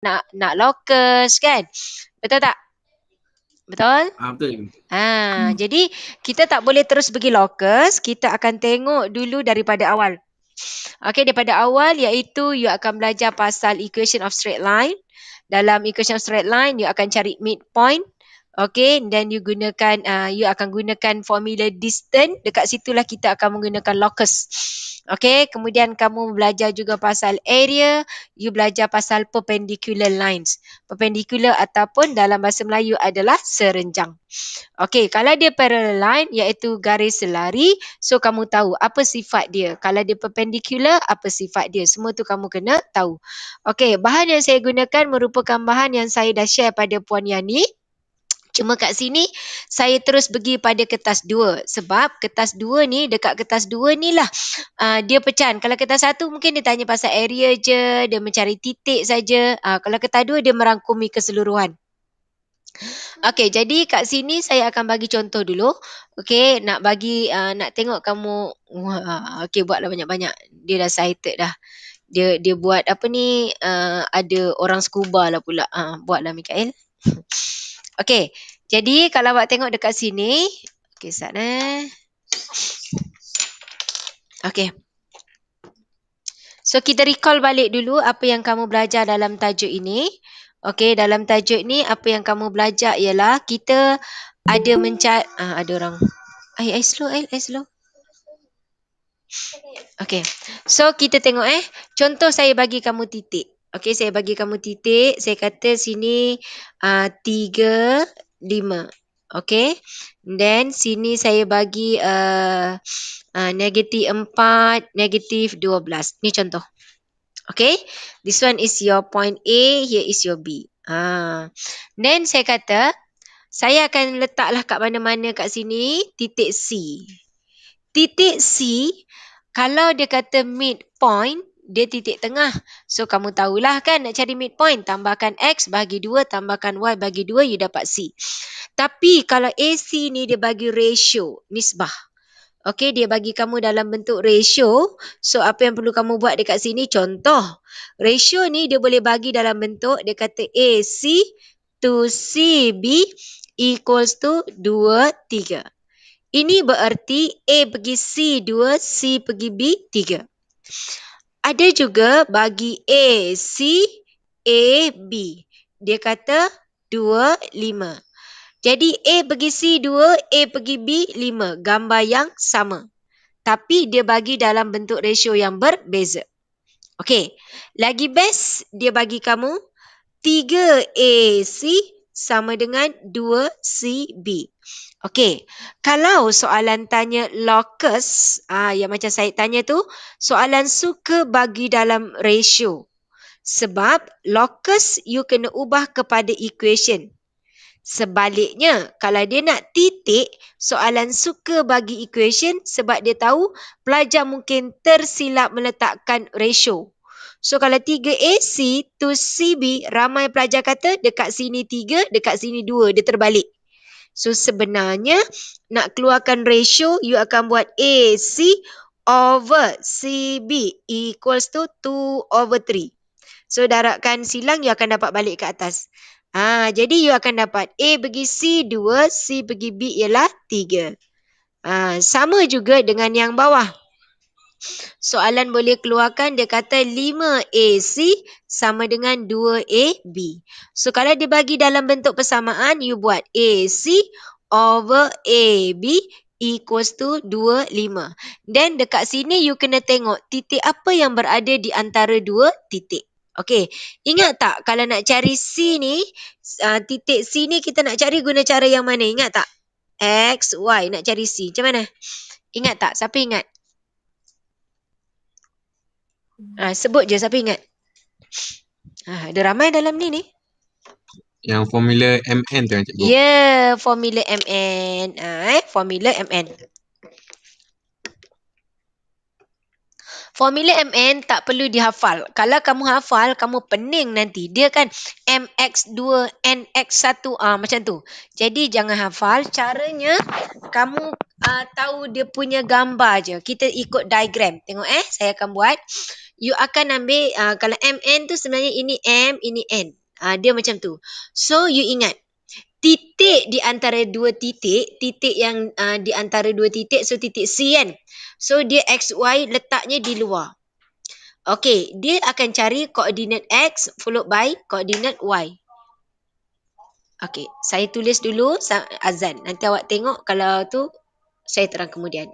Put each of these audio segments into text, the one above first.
nak locus kan. Betul tak? Betul? Betul. Jadi kita tak boleh terus pergi locus, kita akan tengok dulu daripada awal. Okey, daripada awal iaitu you akan belajar pasal equation of straight line. Dalam equation of straight line you akan cari midpoint. Okay, dan you akan gunakan formula distance. Dekat situlah kita akan menggunakan locus. Okay, kemudian kamu belajar juga pasal area. You belajar pasal perpendicular lines. Perpendicular ataupun dalam bahasa Melayu adalah serenjang. Okay, kalau dia parallel line iaitu garis selari. So, kamu tahu apa sifat dia. Kalau dia perpendicular, apa sifat dia. Semua tu kamu kena tahu. Okay, bahan yang saya gunakan merupakan bahan yang saya dah share pada Puan Yani. Cuma kat sini saya terus pergi pada kertas 2 sebab kertas 2 ni dekat kertas 2 ni lah dia pecahan. Kalau kertas 1 mungkin dia tanya pasal area je, dia mencari titik saja. Kalau kertas 2 dia merangkumi keseluruhan. Okey, jadi kat sini saya akan bagi contoh dulu. Okey, nak tengok kamu okey buatlah banyak-banyak. Dia dah cited dah. Dia buat apa ni ada orang scuba lah pula. Buatlah Mikael. Okey, jadi kalau awak tengok dekat sini. Okey, sana. Okey. So, kita recall balik dulu apa yang kamu belajar dalam tajuk ini. Okey, dalam tajuk ni apa yang kamu belajar ialah kita ada ada orang. Ai slow. Okey. So, kita tengok contoh saya bagi kamu titik. Okey, saya bagi kamu titik. Saya kata sini 3, 5. Okey. Then sini saya bagi negatif 4, negatif 12. Ni contoh. Okay. This one is your point A. Here is your B. Then saya kata saya akan letaklah kat mana-mana kat sini titik C. Titik C kalau dia kata midpoint, dia titik tengah. So, kamu tahulah kan nak cari midpoint. Tambahkan X bagi 2, tambahkan Y bagi 2, you dapat C. Tapi kalau AC ni dia bagi ratio, nisbah. Okey, dia bagi kamu dalam bentuk ratio. So, apa yang perlu kamu buat dekat sini? Contoh, ratio ni dia boleh bagi dalam bentuk, dia kata AC to CB equals to 2, 3. Ini bererti A pergi C 2, C pergi B 3. Ada juga bagi A, C, A, B. Dia kata 2, 5. Jadi A pergi C 2, A pergi B 5. Gambar yang sama. Tapi dia bagi dalam bentuk ratio yang berbeza. Okey. Lagi best dia bagi kamu 3AC sama dengan 2CB. Okey, kalau soalan tanya locus, yang macam saya tanya tu, soalan suka bagi dalam ratio. Sebab locus you kena ubah kepada equation. Sebaliknya, kalau dia nak titik, soalan suka bagi equation sebab dia tahu pelajar mungkin tersilap meletakkan ratio. So, kalau 3AC to CB, ramai pelajar kata dekat sini 3, dekat sini 2. Dia terbalik. So, sebenarnya nak keluarkan ratio, you akan buat AC over CB equals to 2/3. So, darabkan silang, you akan dapat balik ke atas. Jadi, you akan dapat A pergi C 2, C pergi B ialah 3. Sama juga dengan yang bawah. Soalan boleh keluarkan dia kata 5AC sama dengan 2AB. So kalau dia bagi dalam bentuk persamaan, you buat AC over AB equals to 2, 5. Dan dekat sini you kena tengok titik apa yang berada di antara dua titik. Okey, ingat tak kalau nak cari C ni, titik C ni kita nak cari guna cara yang mana? Ingat tak? X, Y nak cari C. Macam mana? Ingat tak? Siapa ingat? Sebut je, siapa ingat? Ada ramai dalam ni. Yang formula MN tu cikgu. Ya, formula MN. Formula MN. Formula MN tak perlu dihafal. Kalau kamu hafal, kamu pening nanti. Dia kan MX2, NX1, macam tu. Jadi jangan hafal. Caranya, kamu tahu dia punya gambar je. Kita ikut diagram. Tengok saya akan buat. you akan ambil kalau MN tu sebenarnya ini M, ini N. Dia macam tu. So you ingat titik di antara dua titik, titik yang di antara dua titik, so titik C kan. So dia XY letaknya di luar. Okey, dia akan cari koordinat X followed by koordinat Y. Okey, saya tulis dulu azan. Nanti awak tengok kalau tu saya terang kemudian.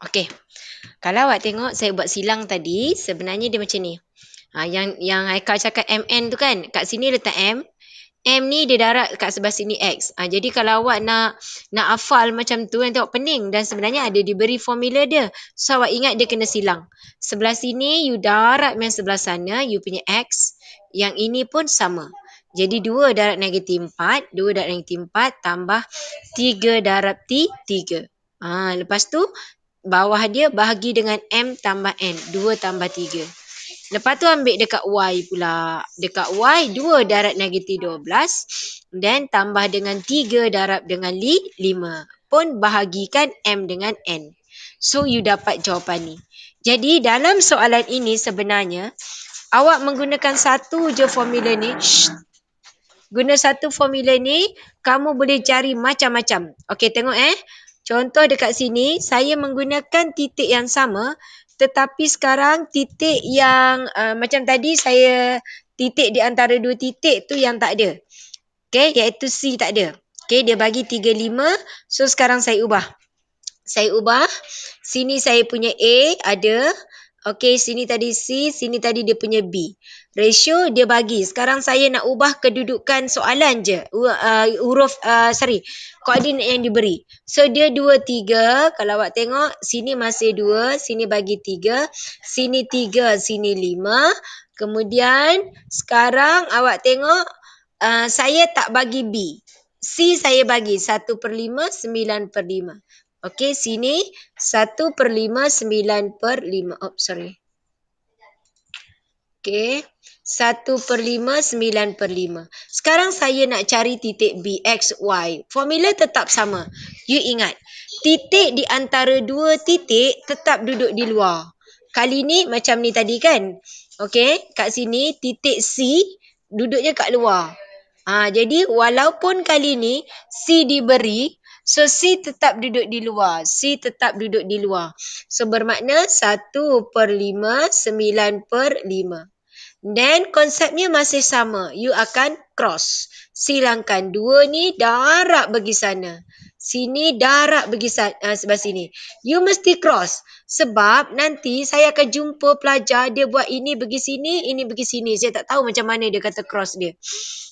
Okey. Kalau awak tengok saya buat silang tadi, sebenarnya dia macam ni. Yang Haikal cakap MN tu kan, kat sini letak M. M ni dia darat kat sebelah sini X. Jadi kalau awak nak hafal macam tu, nanti awak pening. Dan sebenarnya ada diberi formula dia. So awak ingat dia kena silang. Sebelah sini you darat main sebelah sana, you punya X. Yang ini pun sama. Jadi 2 darab negatif 4. 2 darab negatif 4 tambah 3 darab 3. Lepas tu bawah dia bahagi dengan M tambah N. 2 tambah 3. Lepas tu ambil dekat Y pula. Dekat Y 2 darab negatif 12. Dan tambah dengan 3 darab dengan 5. Pun bahagikan M dengan N. So you dapat jawapan ni. Jadi dalam soalan ini sebenarnya awak menggunakan satu je formula ni. Guna satu formula ni kamu boleh cari macam-macam. Okey, tengok Contoh dekat sini saya menggunakan titik yang sama tetapi sekarang titik yang macam tadi saya titik di antara dua titik tu yang tak ada. Okey, iaitu C tak ada. Okey, dia bagi 35. So sekarang saya ubah. Sini saya punya A ada. Okey, sini tadi C, sini tadi dia punya B. Ratio dia bagi. Sekarang saya nak ubah kedudukan soalan je. Koordinat yang diberi. So dia 2, 3. Kalau awak tengok, sini masih 2, sini bagi 3. Sini 3, sini 5. Kemudian sekarang awak tengok, saya tak bagi B. C saya bagi 1/5, 9/5. Okey, sini 1/5, 9/5. Oh, sorry. Okey, 1/5, 9/5. Sekarang saya nak cari titik B, X, Y. Formula tetap sama. You ingat, titik di antara dua titik tetap duduk di luar. Kali ni macam ni tadi kan? Okey, kat sini titik C duduknya kat luar. Jadi walaupun kali ni C diberi, so C tetap duduk di luar. So bermakna 1/5, 9/5. Dan konsepnya masih sama. You akan cross. Silangkan 2 ni darab pergi sana. Sini darab pergi sebelah sini. You mesti cross. Sebab nanti saya akan jumpa pelajar dia buat ini pergi sini, ini pergi sini. Saya tak tahu macam mana dia kata cross dia.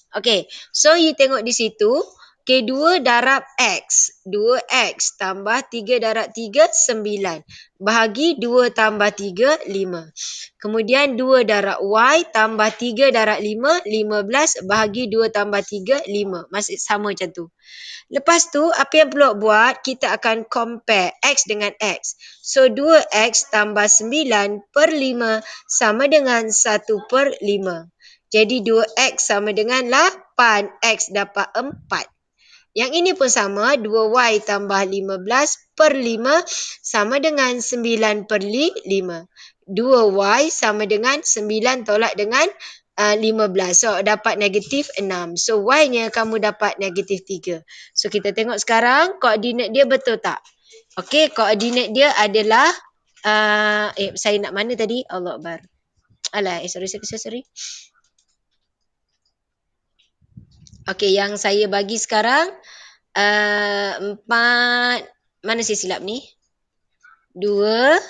Okay, so you tengok di situ. Okay, 2 darab X. 2X tambah 3 darab 3, 9. Bahagi 2 tambah 3, 5. Kemudian 2 darab Y tambah 3 darab 5, 15. Bahagi 2 tambah 3, 5. Masih sama macam tu. Lepas tu, apa yang perlu buat? Kita akan compare X dengan X. So, 2X tambah 9/5 sama dengan 1/5. Jadi 2X sama dengan 8. X dapat 4. Yang ini pun sama. 2Y tambah 15/5 sama dengan 9/5. 2Y sama dengan 9 tolak dengan 15. So dapat negatif 6. So Y-nya kamu dapat negatif 3. So kita tengok sekarang koordinat dia betul tak? Okey, koordinat dia adalah saya nak mana tadi? Allah Akbar. Sorry. Okey, yang saya bagi sekarang 4. Mana saya silap ni? 2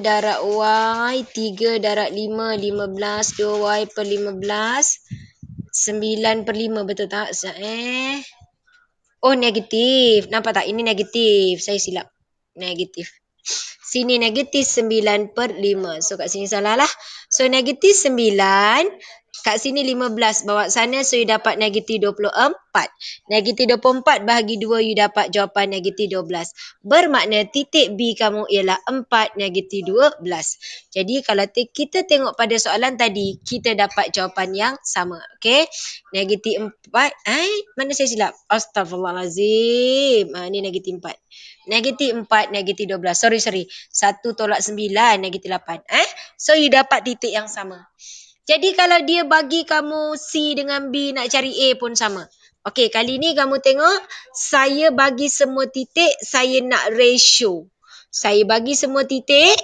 darab Y, 3 darab 5, 15, 2Y/15, 9/5, betul tak? Oh, negatif. Nampak tak? Ini negatif. Saya silap. Negatif. Sini negatif 9/5. So, kat sini salah lah. So, negatif 9. Kat sini 15. Bawa sana, so you dapat negatif 24. Negatif 24 bahagi 2, you dapat jawapan negatif 12. Bermakna titik B kamu ialah 4, negatif 12. Jadi, kalau kita tengok pada soalan tadi, kita dapat jawapan yang sama. Okay? Negatif 4. Mana saya silap? Astaghfirullahalazim. Ini negatif 4. Negatif 4, negatif 12. Sorry. 1 tolak 9, negatif 8. So, you dapat titik yang sama. Jadi, kalau dia bagi kamu C dengan B, nak cari A pun sama. Okey, kali ni kamu tengok, saya bagi semua titik, saya nak ratio. Saya bagi semua titik,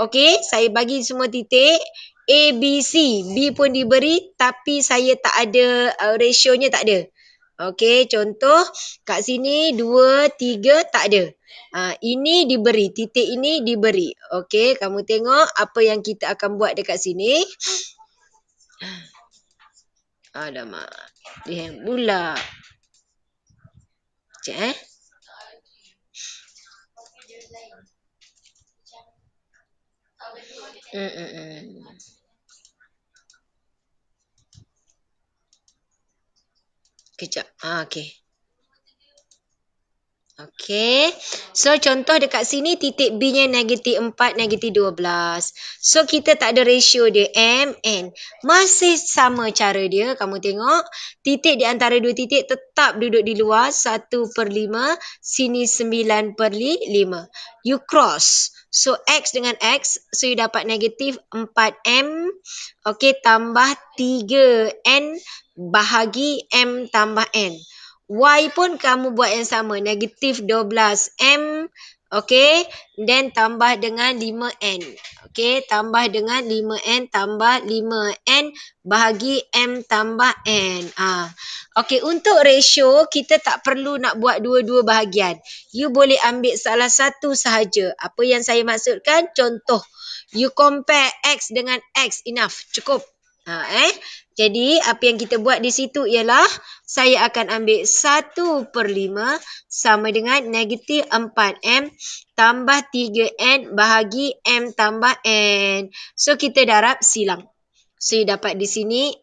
okey, saya bagi semua titik, A, B, C. B pun diberi, tapi saya tak ada, rationya tak ada. Okey, contoh, kat sini 2, 3, tak ada. Ini diberi, titik ini diberi. Okey, kamu tengok apa yang kita akan buat dekat sini. Alamak, dia hang pula. Cek Kejap. Okey. Okey. So, contoh dekat sini titik B-nya -4, -12. So, kita tak ada ratio dia. M, N. Masih sama cara dia. Kamu tengok. Titik di antara dua titik tetap duduk di luar. 1/5. Sini 9/5. You cross. So, X dengan X. So, you dapat -4M. Okey, tambah 3N bahagi M tambah N. Y pun kamu buat yang sama. -12M. Okay. Then tambah dengan 5N. Okay. Tambah dengan 5N tambah 5N bahagi M tambah N. Okay. Untuk ratio, kita tak perlu nak buat dua-dua bahagian. You boleh ambil salah satu sahaja. Apa yang saya maksudkan? Contoh. You compare X dengan X. Enough. Cukup. Jadi, apa yang kita buat di situ ialah saya akan ambil 1/5 sama dengan -4M tambah 3N bahagi M tambah N. So, kita darab silang. So, you dapat di sini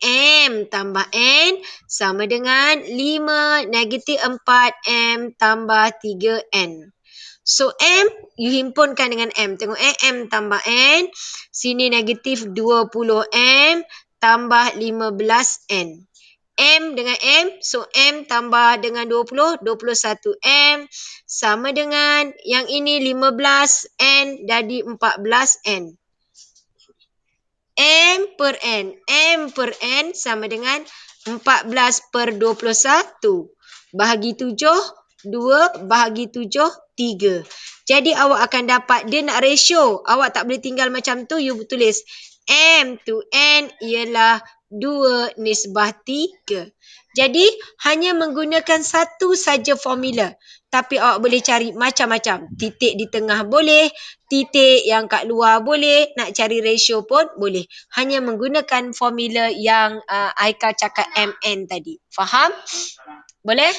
M tambah N sama dengan 5 -4M tambah 3N. So, M, you himpunkan dengan M. Tengok M tambah N. Sini -20M tambah 15N. M dengan M. So, M tambah dengan 20. 21M. Sama dengan yang ini 15N. Jadi 14N. M per N. M per N sama dengan 14/21. Bahagi 7. 2 bahagi 7. 3. Jadi awak akan dapat. Dia nak ratio. Awak tak boleh tinggal macam tu. You tulis M to N ialah 2/3. Jadi hanya menggunakan satu saja formula. Tapi awak boleh cari macam-macam. Titik di tengah boleh. Titik yang kat luar boleh. Nak cari ratio pun boleh. Hanya menggunakan formula yang Aika cakap MN tadi. Faham? Boleh?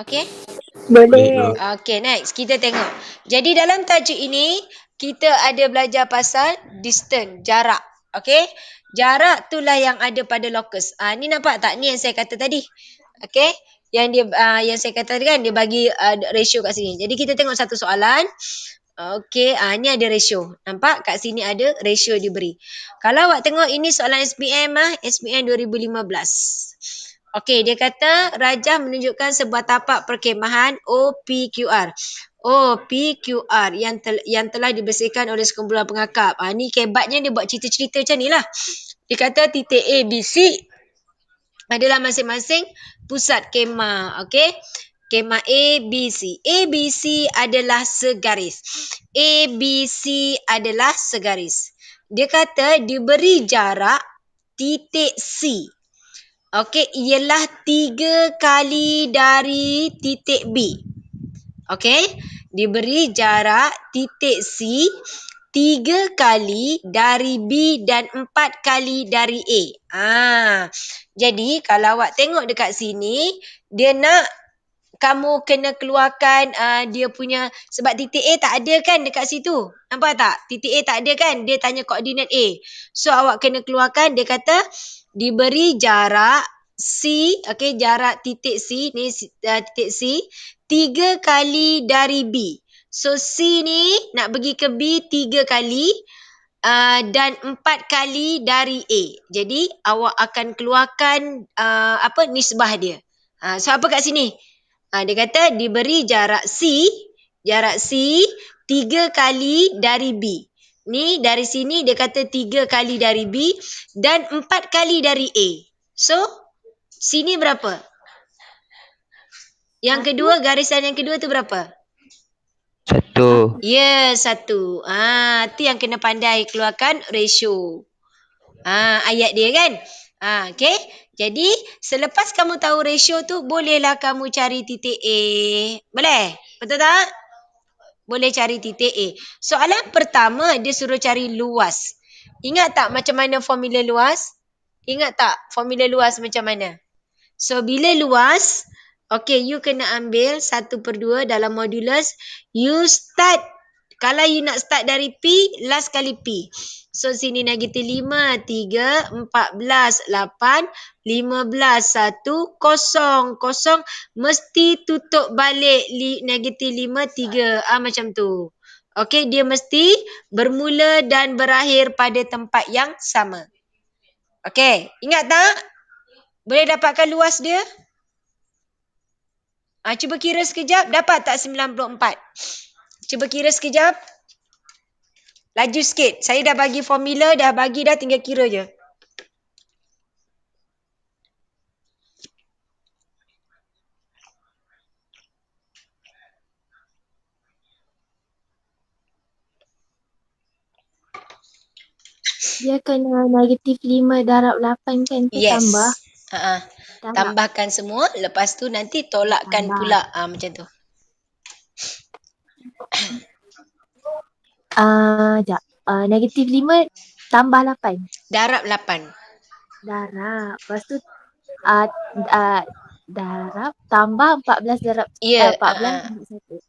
Okey? Boleh. Okey, next. Kita tengok. Jadi dalam tajuk ini, kita ada belajar pasal distance, jarak. Okey? Jarak itulah yang ada pada locus. Ni nampak tak? Ni yang saya kata tadi. Okey? Yang saya kata tadi kan, dia bagi ratio kat sini. Jadi kita tengok satu soalan. Okey, ni ada ratio. Nampak? Kat sini ada ratio diberi. Kalau awak tengok ini soalan SPM, SPM 2015. Okey, dia kata rajah menunjukkan sebuah tapak perkhemahan OPQR. OPQR yang telah dibersihkan oleh sekumpulan pengakap. Ni kebatnya dia buat cerita-cerita macam ni lah. Dia kata titik A, B, C adalah masing-masing pusat kemah. Okey. Kemah A, B, C. A, B, C adalah segaris. A, B, C adalah segaris. Dia kata diberi jarak titik C. Okey, ialah 3 kali dari titik B. Okey, diberi jarak titik C 3 kali dari B dan 4 kali dari A. Jadi, kalau awak tengok dekat sini, dia nak kamu kena keluarkan dia punya, sebab titik A tak ada kan dekat situ. Nampak tak? Titik A tak ada kan? Dia tanya koordinat A. So, awak kena keluarkan, dia kata diberi jarak C, okey, jarak titik C, ni titik C, 3 kali dari B. So, C ni nak pergi ke B 3 kali dan 4 kali dari A. Jadi, awak akan keluarkan nisbah dia. So, apa kat sini? Dia kata diberi jarak C 3 kali dari B. Ni dari sini dia kata 3 kali dari B dan 4 kali dari A. So, sini berapa? Yang kedua, garisan yang kedua tu berapa? 1. Ya, 1. Tu yang kena pandai keluarkan ratio. Ayat dia kan? Okey. Jadi, selepas kamu tahu ratio tu, bolehlah kamu cari titik A. Boleh? Betul tak? Boleh cari titik A. Soalan pertama, dia suruh cari luas. Ingat tak macam mana formula luas? Ingat tak formula luas macam mana? So, bila luas, okay, you kena ambil 1/2 dalam modulus. You start Kalau you nak start dari P, last kali P. So sini negatif 5, 3, 14, 8, 15, 1, 0, 0. Mesti tutup balik negatif 5, 3. Macam tu. Okey, dia mesti bermula dan berakhir pada tempat yang sama. Okey, ingat tak? Boleh dapatkan luas dia? Cuba kira sekejap. Dapat tak 94? Cuba kira sekejap. Laju sikit. Saya dah bagi formula, dah bagi dah, tinggal kira je. Dia kena negatif 5 darab 8 kan? Ke Yes. tambah? Tambahkan semua. Lepas tu nanti tolakkan tambah pula. Macam tu. Sekejap. Negatif 5 tambah 8. Darab 8. Darab. Lepas tu darab tambah 14 darab 14 tambah 1.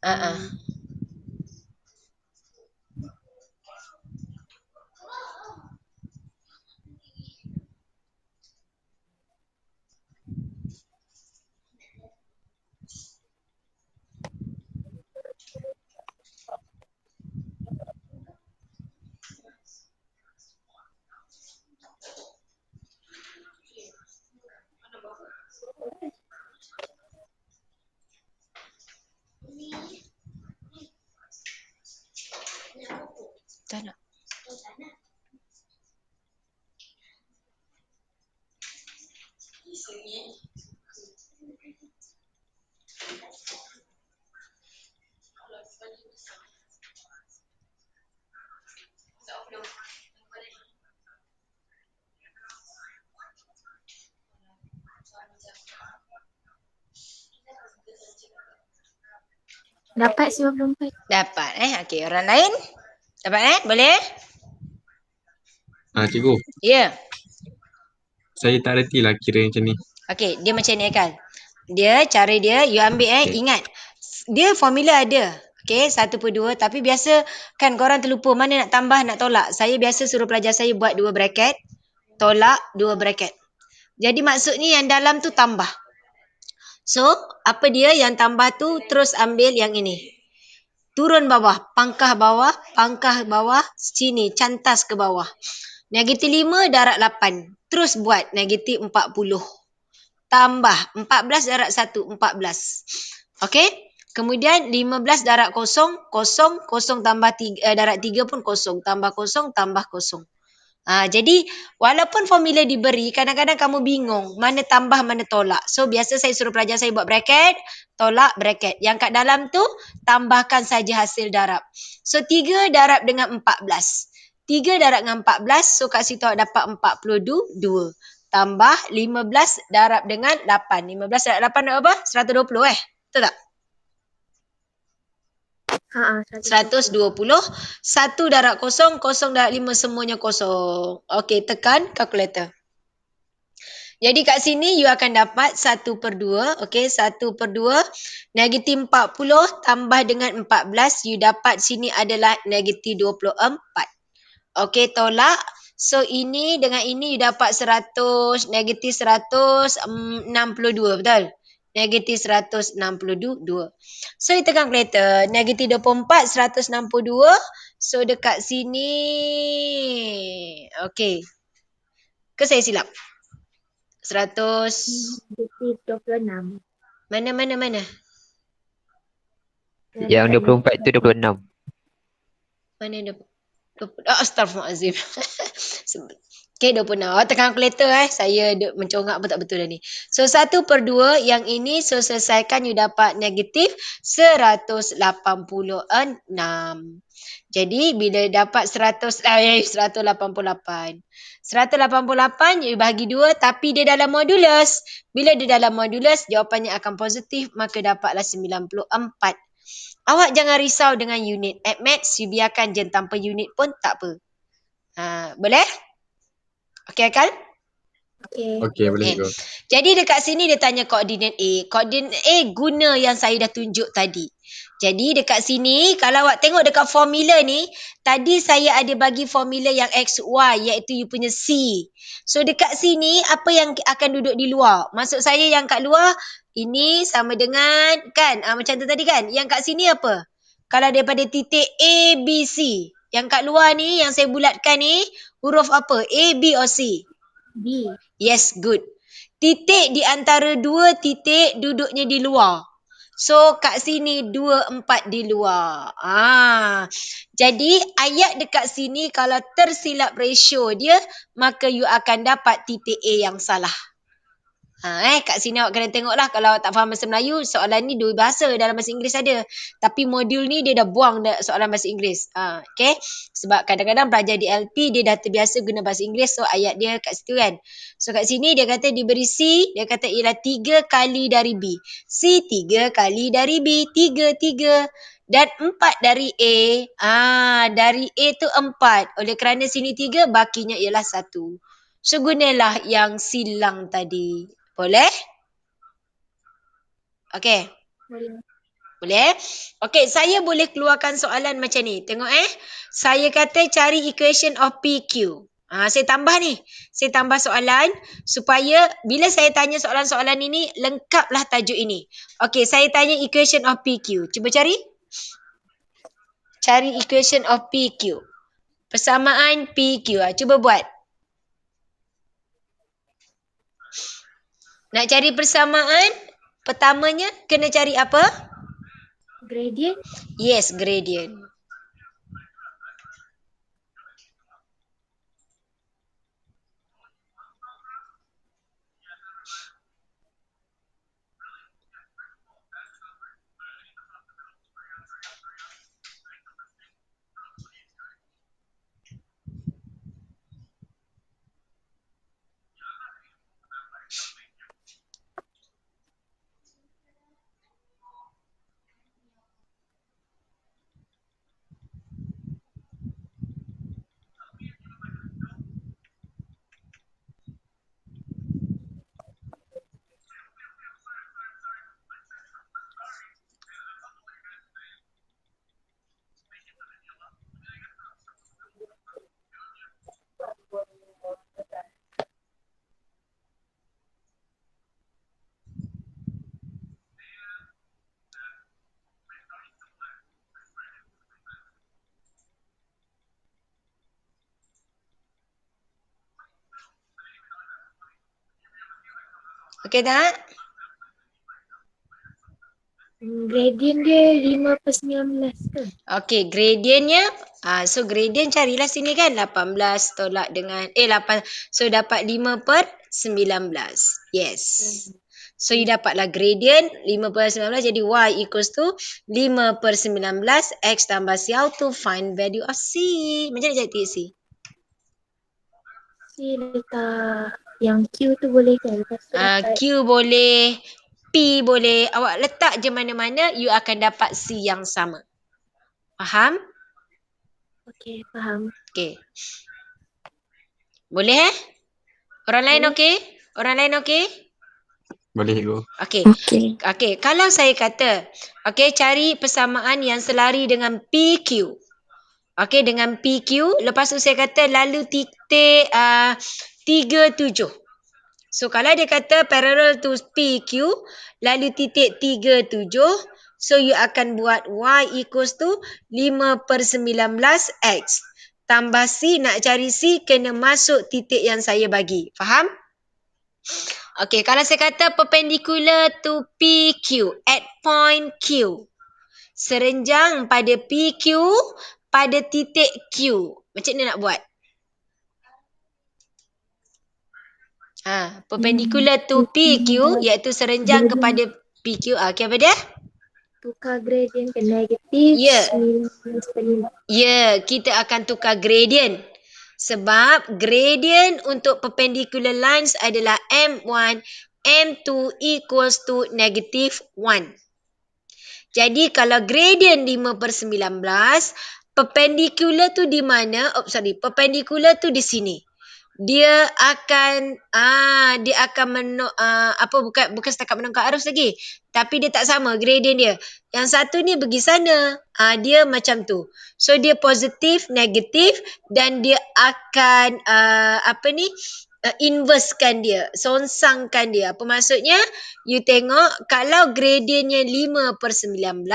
Tak nak. Dapat 94. Dapat Okey, orang lain? Dapat Boleh? Cikgu. Ya. Saya tak reti lah kira macam ni. Okey, dia macam ni kan. Cara dia, you ambil ingat. Dia formula ada. Okey, 1/2. Tapi biasa kan korang terlupa mana nak tambah, nak tolak. Saya biasa suruh pelajar saya buat 2 bracket. Tolak 2 bracket. Jadi maksudnya yang dalam tu tambah. So, apa dia yang tambah tu terus ambil yang ini. Turun bawah, pangkah bawah, sini, cantas ke bawah. Negatif 5 darab 8. Terus buat negatif 40. Tambah 14 darab 1, 14. Okey? Kemudian 15 darab 0, 0, 0 tambah 3, darab 3 pun 0. Tambah 0, tambah 0. Jadi walaupun formula diberi, kadang-kadang kamu bingung mana tambah mana tolak. So biasa saya suruh pelajar saya buat bracket, tolak bracket. Yang kat dalam tu tambahkan saja hasil darab. So 3 darab dengan 14. 3 darab dengan 14, so kat situ dapat 42. Tambah 15 darab dengan 8. 15 darab 8 dapat apa? 120 Betul tak? 120. 1 darab 0, 0 darab 5 semuanya 0. Okey, tekan kalkulator. Jadi kat sini you akan dapat 1/2. Okey, 1/2. Negatif 40 tambah dengan 14. You dapat sini adalah negatif 24. Okey, tolak. So ini dengan ini you dapat 100, negatif 162. Betul? Negatif 162. So, you tekan kalkulator. Negatif 24, 162. So, dekat sini. Okey. Ke saya silap? 100. Negatif 26. Mana? Yang 24 tu 26. Mana 20? Astaghfirullahalazim. Okey, 26. Tekan kalkulator Saya mencongak pun tak betul dah ni. So 1/2 yang ini, so selesaikan you dapat negatif 186. Jadi bila dapat 188. 188 you bagi 2 tapi dia dalam modulus. Bila dia dalam modulus, jawapannya akan positif, maka dapatlah 94. Awak jangan risau dengan unit. At maths, you biarkan je tanpa unit pun tak apa. Boleh? Okey, Akal? Okey, boleh go. Jadi dekat sini dia tanya koordinat A. Koordinat A guna yang saya dah tunjuk tadi. Jadi dekat sini kalau awak tengok dekat formula ni, tadi saya ada bagi formula yang XY iaitu you punya C. So dekat sini apa yang akan duduk di luar? Maksud saya yang kat luar ini sama dengan kan macam tu tadi kan. Yang kat sini apa? Kalau daripada titik A, B, C. Yang kat luar ni yang saya bulatkan ni huruf apa? A, B or C? B. Yes, good. Titik di antara dua titik duduknya di luar. So, kat sini 2, 4 di luar. Jadi, ayat dekat sini kalau tersilap ratio dia, maka you akan dapat titik A yang salah. Kat sini awak kena tengoklah kalau awak tak faham bahasa Melayu, soalan ni dua bahasa dalam bahasa Inggeris ada. Tapi modul ni dia dah buang soalan bahasa Inggeris. Okay. Sebab kadang-kadang pelajar di LP dia dah terbiasa guna bahasa Inggeris, so ayat dia kat situ kan. So kat sini dia kata diberi C, dia kata ialah 3 kali dari B. C 3 kali dari B, 3. Dan 4 dari A. Dari A tu 4. Oleh kerana sini 3, bakinya ialah 1. So gunalah yang silang tadi. Boleh? Okey. Boleh? Okey, saya boleh keluarkan soalan macam ni. Tengok Saya kata cari equation of PQ. Saya tambah ni. Saya tambah soalan supaya bila saya tanya soalan-soalan ini, lengkaplah tajuk ini. Okey, saya tanya equation of PQ. Cuba cari. Cari equation of PQ. Persamaan PQ. Cuba buat. Nak cari persamaan, pertamanya kena cari apa? Gradient. Yes, gradient. Okey tak? Gradient dia 5/19 ke? Okey, gradientnya. So gradient carilah sini kan. 18 tolak dengan 8. So dapat 5/19. Yes. So you dapatlah gradient 5/19. Jadi y equals to 5/19 x tambah c. How to find value of c? Macam mana cari C? C letak yang Q tu boleh kan? Q boleh, P boleh. Awak letak je mana-mana, you akan dapat C yang sama. Faham? Okey, faham. Okey. Boleh Orang lain okey? Orang lain okey? Boleh go. Okey. Okey, kalau saya kata, okey, cari persamaan yang selari dengan PQ. Okey, dengan PQ, lepas tu saya kata lalu titik 37. So kalau dia kata parallel to PQ, lalu titik 37, so you akan buat y equals to 5/19 x. Tambah C, nak cari C kena masuk titik yang saya bagi. Faham? Okey, kalau saya kata perpendicular to PQ at point Q. Serenjang pada PQ pada titik Q. Macam mana nak buat? Perpendicular to PQ iaitu serenjang kepada PQ. Okey, apa dia? Tukar gradient ke negatif. Ya, kita akan tukar gradient. Sebab gradient untuk perpendicular lines adalah M1, M2 equals to negative 1. Jadi kalau gradient 5/19, perpendicular tu di mana? Perpendicular tu di sini. dia akan bukan setakat menangkap arus lagi, tapi dia tak sama gradient dia. Yang satu ni pergi sana, dia macam tu. So dia positif, negatif, dan dia akan inversekan dia, songsangkan dia. Apa maksudnya? You tengok kalau gradientnya 5/19,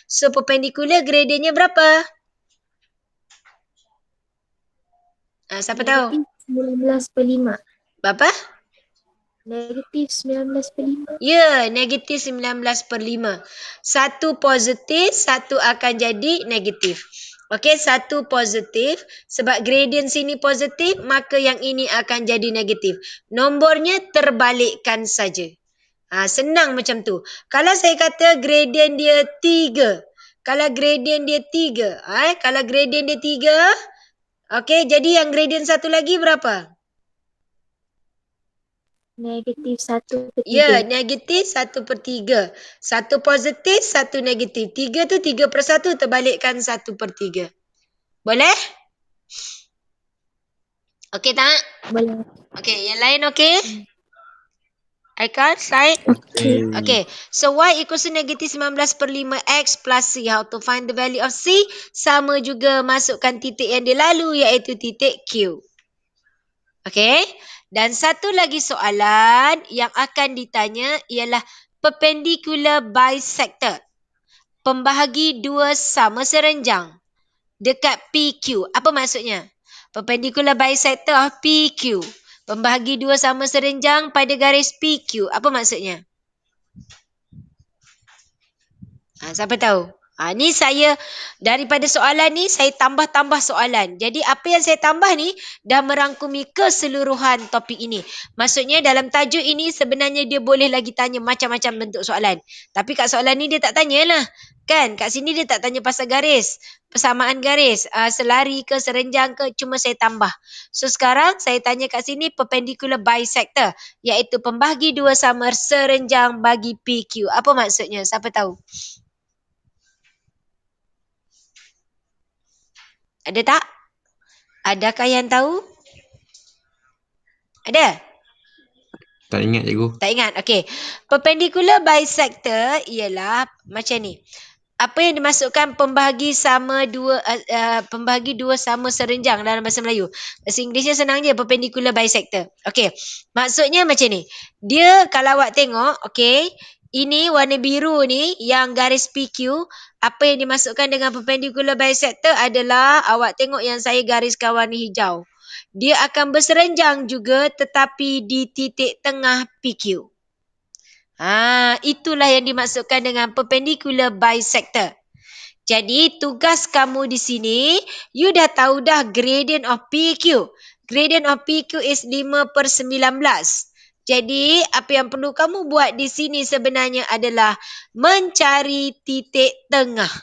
so perpendicular gradientnya berapa? Siapa tahu? Negatif 19/5. Berapa? Negatif 19/5. Ya, negatif 19/5. Satu positif, satu akan jadi negatif. Okey, satu positif. Sebab gradient sini positif, maka yang ini akan jadi negatif. Nombornya terbalikkan saja. Senang macam tu. Kalau saya kata gradient dia 3. Kalau gradient dia 3. Kalau gradient dia 3. Okey, jadi yang gradient satu lagi berapa? Negatif 1/3. Ya, negatif 1/3. Satu positif, satu negatif. 3 tu 3/1, terbalikkan 1/3. Boleh? Okey tak? Boleh. Okey, yang lain okey? Aikal, slide. Okay. Okay, so y equals to negative 19/5x plus c. How to find the value of c? Sama juga, masukkan titik yang dia lalu, iaitu titik Q. Okay, dan satu lagi soalan yang akan ditanya ialah perpendicular bisector. Pembahagi dua sama serenjang dekat PQ. Apa maksudnya? Perpendicular bisector of PQ. Pembahagi dua sama serenjang pada garis PQ. Apa maksudnya? Siapa tahu? Ni saya, daripada soalan ni, saya tambah-tambah soalan. Jadi, apa yang saya tambah ni, dah merangkumi keseluruhan topik ini. Maksudnya, dalam tajuk ini, sebenarnya dia boleh lagi tanya macam-macam bentuk soalan. Tapi kat soalan ni, dia tak tanyalah. Kan? Kat sini, dia tak tanya pasal garis. Persamaan garis. Selari ke, serenjang ke, cuma saya tambah. So, sekarang, saya tanya kat sini, perpendicular bisector. Iaitu pembahagi dua sama serenjang bagi PQ. Apa maksudnya? Siapa tahu? Ada tak? Adakah yang tahu? Ada? Tak ingat cikgu. Tak ingat? Okey. Perpendicular bisector ialah macam ni. Apa yang dimasukkan pembahagi dua sama serenjang dalam bahasa Melayu. Bahasa Inggerisnya senang je, perpendicular bisector. Okey. Maksudnya macam ni. Dia kalau awak tengok, okey, ini warna biru ni yang garis PQ, apa yang dimasukkan dengan perpendicular bisector adalah awak tengok yang saya gariskan warna hijau. Dia akan berserenjang juga tetapi di titik tengah PQ. Itulah yang dimaksudkan dengan perpendicular bisector. Jadi tugas kamu di sini, you dah tahu dah gradient of PQ. Gradient of PQ is 5/19. Jadi apa yang perlu kamu buat di sini sebenarnya adalah mencari titik tengah.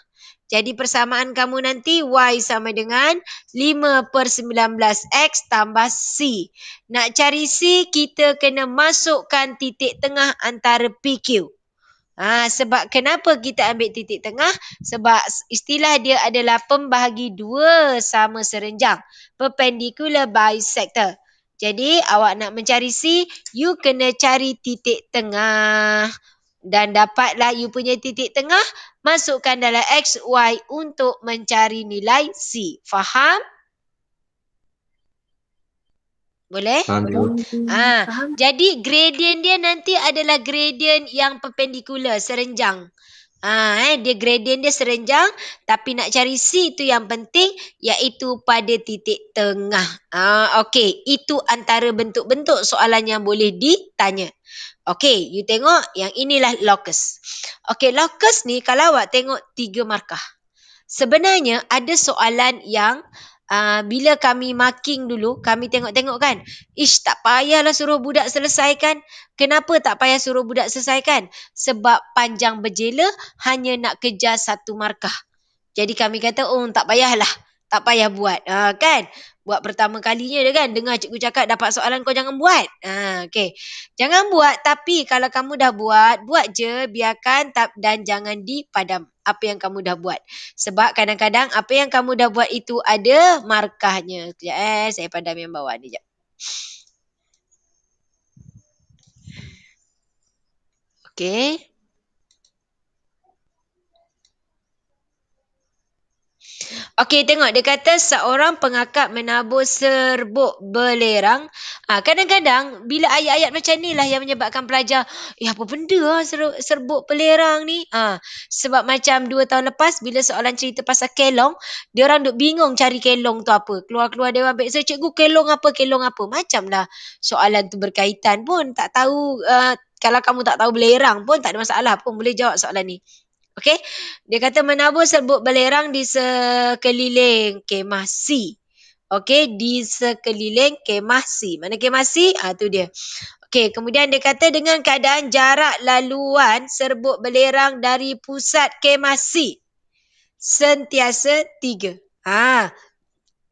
Jadi persamaan kamu nanti y sama dengan 5/19x tambah c. Nak cari c, kita kena masukkan titik tengah antara PQ. Sebab kenapa kita ambil titik tengah? Sebab istilah dia adalah pembahagi dua sama serenjang. Perpendicular bisector. Jadi awak nak mencari C, you kena cari titik tengah. Dan dapatlah you punya titik tengah, masukkan dalam X, Y untuk mencari nilai C. Faham? Boleh? Faham cikgu. Faham? Jadi gradient dia nanti adalah gradient yang perpendicular, serenjang. Dia gradient dia serenjang, tapi nak cari C tu yang penting, iaitu pada titik tengah. Okey, itu antara bentuk-bentuk soalan yang boleh ditanya. Okey, you tengok yang inilah locus. Okey, locus ni kalau awak tengok 3 markah. Sebenarnya ada soalan yang bila kami marking dulu, kami tengok-tengok kan. Tak payahlah suruh budak selesaikan. Kenapa tak payah suruh budak selesaikan? Sebab panjang berjela hanya nak kejar 1 markah. Jadi kami kata, tak payahlah. Tak payah buat. Kan? Buat pertama kalinya dia kan. Dengar cikgu cakap dapat soalan kau jangan buat. Okay. Jangan buat, tapi kalau kamu dah buat je, biarkan dan jangan dipadam apa yang kamu dah buat. Sebab kadang-kadang apa yang kamu dah buat itu ada markahnya. Sekejap saya padam yang bawah ni. Sekejap. Okey. Okey, tengok dia kata seorang pengakap menabur serbuk belerang. Kadang-kadang bila ayat-ayat macam ni lah yang menyebabkan pelajar, apa benda lah serbuk belerang ni? Sebab macam 2 tahun lepas bila soalan cerita pasal kelong, dia orang duk bingung cari kelong tu apa. Keluar-keluar dia orang ambil, cikgu kelong apa? Macam lah soalan tu berkaitan pun tak tahu. Kalau kamu tak tahu belerang pun tak ada masalah pun, boleh jawab soalan ni. Okey, dia kata menabur serbuk belerang di sekeliling kemah C. Okey, di sekeliling kemah C. Mana kemah C? Tu dia. Okey, kemudian dia kata dengan keadaan jarak laluan serbuk belerang dari pusat kemah C sentiasa 3.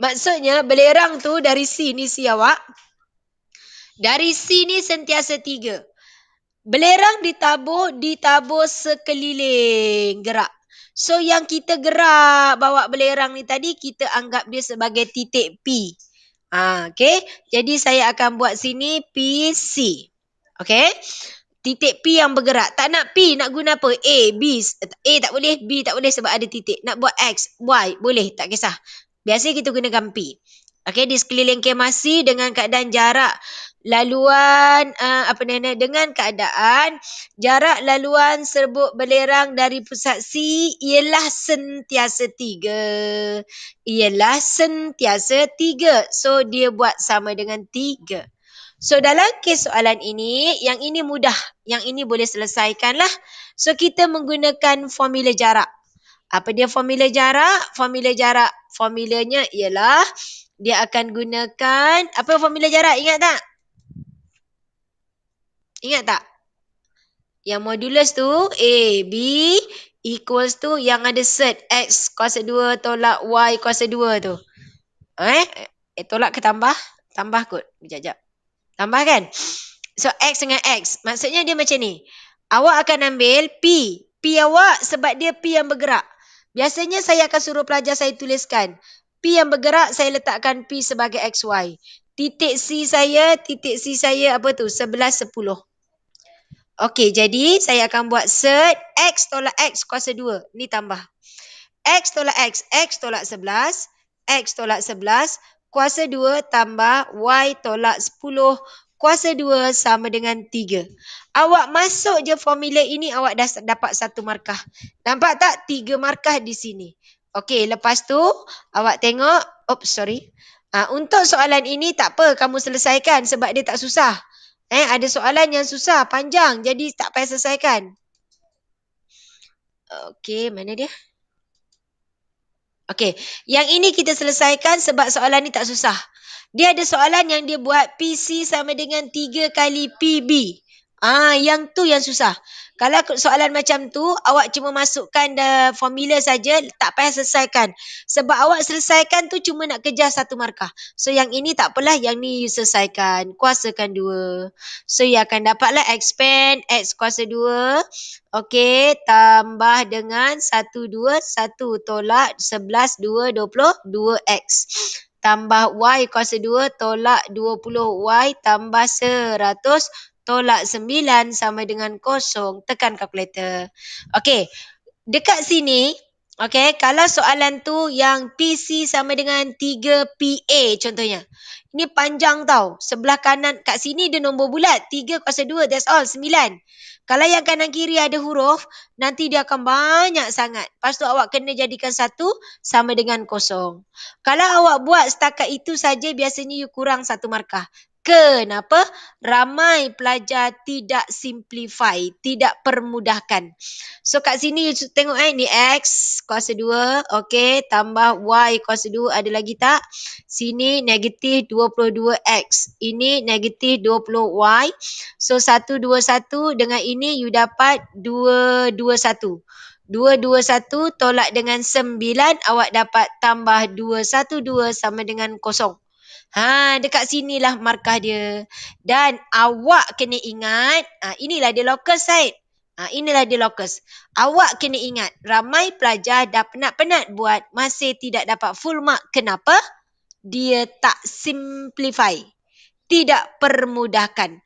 Maksudnya belerang tu dari C ni C awak. Dari C ni sentiasa 3. Belerang ditabur sekeliling gerak. So yang kita gerak bawa belerang ni tadi, kita anggap dia sebagai titik P. Okey. Jadi saya akan buat sini PC. Okey. Titik P yang bergerak. Tak nak P, nak guna apa? A, B. A tak boleh, B tak boleh sebab ada titik. Nak buat X, Y, boleh, tak kisah. Biasa kita gunakan P. Okey, di sekeliling kemah C dengan keadaan jarak laluan dengan keadaan jarak laluan serbuk belerang dari pusat C ialah sentiasa 3. So dia buat sama dengan 3. So dalam kes soalan ini, yang ini mudah, yang ini boleh selesaikan lah. So kita menggunakan formula jarak. Apa dia formula jarak? Formulanya ialah dia akan gunakan apa formula jarak, ingat tak? Ingat tak? Yang modulus tu A, B equals tu yang ada set X kuasa 2 tolak Y kuasa 2 tu. Tolak ke tambah? Tambah kot. Sekejap. Tambah kan? So X dengan X. Maksudnya dia macam ni. Awak akan ambil P. P awak sebab dia P yang bergerak. Biasanya saya akan suruh pelajar saya tuliskan. P yang bergerak saya letakkan P sebagai XY. Titik C saya apa tu? 11, 10. Okey, jadi saya akan buat set X tolak X kuasa 2. Ni tambah. X tolak X tolak 11. X tolak 11 kuasa 2 tambah Y tolak 10 kuasa 2 sama dengan 3. Awak masuk je formula ini, awak dah dapat 1 markah. Nampak tak? 3 markah di sini. Okey, lepas tu awak tengok. Untuk soalan ini tak apa, kamu selesaikan sebab dia tak susah. Ada soalan yang susah, panjang. Jadi tak payah selesaikan. Okey, mana dia? Okey, yang ini kita selesaikan sebab soalan ni tak susah. Dia ada soalan yang dia buat PC sama dengan 3 kali PB. Yang tu yang susah. Kalau soalan macam tu, awak cuma masukkan formula saja, tak payah selesaikan. Sebab awak selesaikan tu cuma nak kejar 1 markah. So yang ini tak apalah, yang ni you selesaikan. Kuasakan 2. So you akan dapatlah expand X kuasa 2. Okey, tambah dengan 1, 2, 1 tolak 11, 2, 20, 2X. Tambah Y kuasa 2 tolak 20Y tambah 100 tolak 9 sama dengan 0. Tekan kalkulator. Okey, dekat sini, okey, kalau soalan tu yang PC sama dengan 3PA contohnya. Ini panjang tau. Sebelah kanan kat sini dia nombor bulat. 3 kuasa 2, that's all, 9. Kalau yang kanan kiri ada huruf, nanti dia akan banyak sangat. Lepas tu awak kena jadikan 1 sama dengan 0. Kalau awak buat setakat itu saja, biasanya you kurang 1 markah. Kenapa? Ramai pelajar tidak simplify, tidak permudahkan. So kat sini you tengok ni X kuasa 2, okey, tambah Y kuasa 2, ada lagi tak? Sini negatif 22X, ini negatif 20Y. So 121 dengan ini you dapat 221. 221 tolak dengan 9, awak dapat tambah 212 sama dengan 0. Dekat sinilah markah dia. Dan awak kena ingat, inilah dia locus side. Inilah dia locus. Awak kena ingat, ramai pelajar dah penat-penat buat, masih tidak dapat full mark. Kenapa? Dia tak simplify. tidak permudahkan.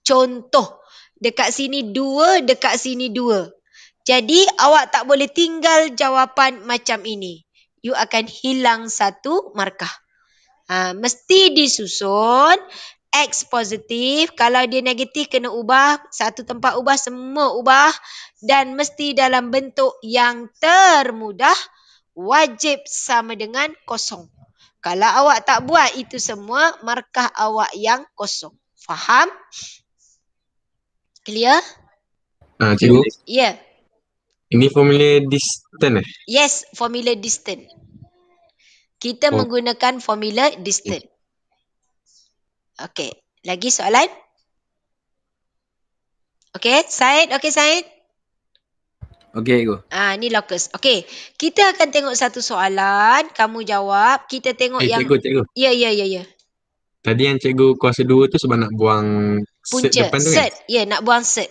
Contoh, dekat sini 2, dekat sini 2. Jadi awak tak boleh tinggal jawapan macam ini. You akan hilang satu markah. Mesti disusun. X positif. Kalau dia negatif kena ubah. Satu tempat ubah, semua ubah. Dan mesti dalam bentuk yang termudah. Wajib sama dengan kosong. Kalau awak tak buat itu semua, markah awak yang kosong. Faham? Clear? Cikgu. Ya. Yeah. Ini formula distant Yes, formula distant. Kita menggunakan formula distant. Okey, lagi soalan? Okey, Syed. Okey, Syed. Okey, Cikgu. Ni locus. Okey, kita akan tengok satu soalan, kamu jawab. Kita tengok yang Cikgu. Ya. Tadi yang cikgu kuasa 2 tu sebab nak buang set Punca, depan tu kan? set. Ya, nak buang set.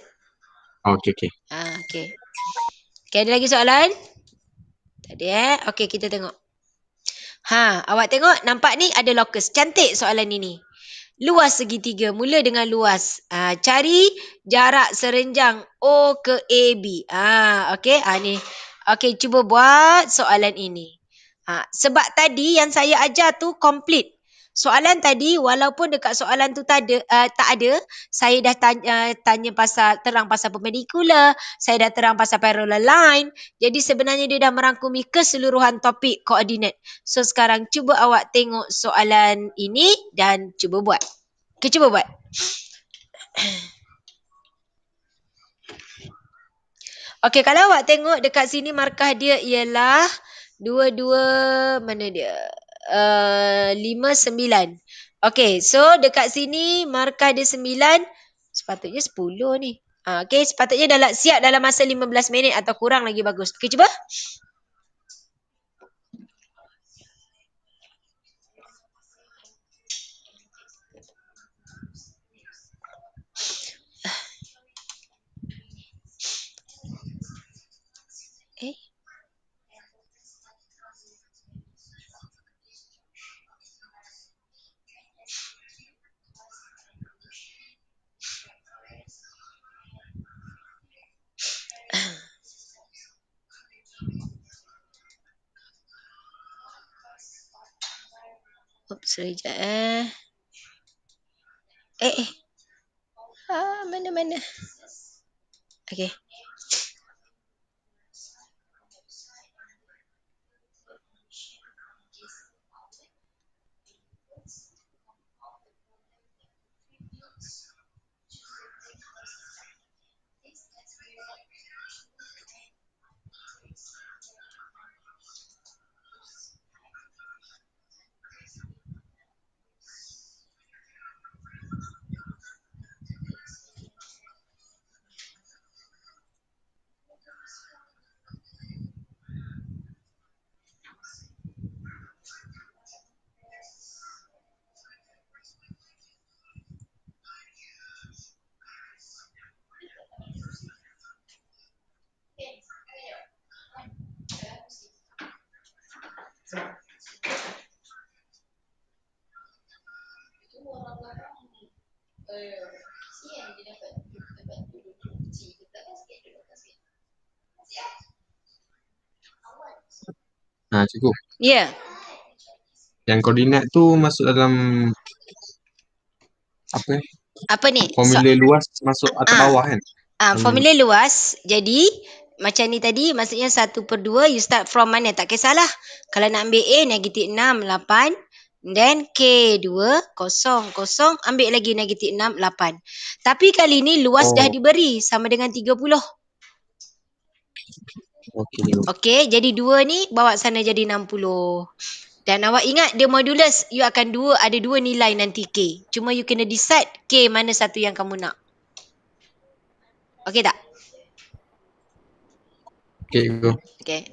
Okey. Okey. Okey, ada lagi soalan? Tak ada Okey, kita tengok. Awak tengok, nampak ni ada locus. Cantik soalan ini. Luas segitiga, mula dengan luas. Cari jarak serenjang O ke AB. Okey, ni. Okey, cuba buat soalan ini. Sebab tadi yang saya ajar tu complete. Soalan tadi walaupun dekat soalan tu tak ada, saya dah tanya pasal terang pasal perpendicular, saya dah terang pasal parallel line. Jadi sebenarnya dia dah merangkumi keseluruhan topik koordinat. So sekarang cuba awak tengok soalan ini dan cuba buat. Okay, cuba buat. Okey, kalau awak tengok dekat sini markah dia ialah 22, mana dia? 5, 9. Okey, so dekat sini markah dia 9, sepatutnya 10 ni. Okey, sepatutnya siap dalam masa 15 minit atau kurang lagi bagus. Okey, cuba. Oops, sekejap mana? Okey. Cikgu. Ya. Yang koordinat tu masuk dalam apa ni? Formula luas masuk atas bawah kan? Formula luas. Jadi macam ni tadi, maksudnya 1/2 you start from mana? Tak kisahlah. Kalau nak ambil A, negatif 6, 8. Then K2, 0, 0. Ambil lagi negatif 6, 8. Tapi kali ni luas dah diberi sama dengan 30. Okey, jadi 2 ni bawa sana jadi 60. Dan awak ingat dia modulus, you akan ada 2 nilai nanti K. Cuma you kena decide K mana satu yang kamu nak. Okey tak? Okey, go. Okey.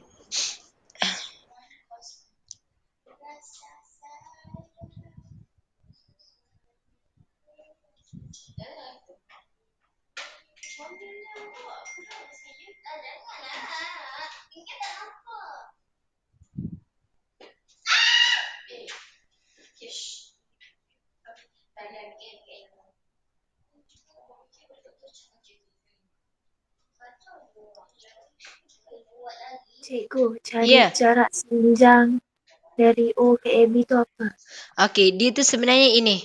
Cikgu, cari Ya. jarak senjang dari O ke AB tu apa? Okey, dia tu sebenarnya ini.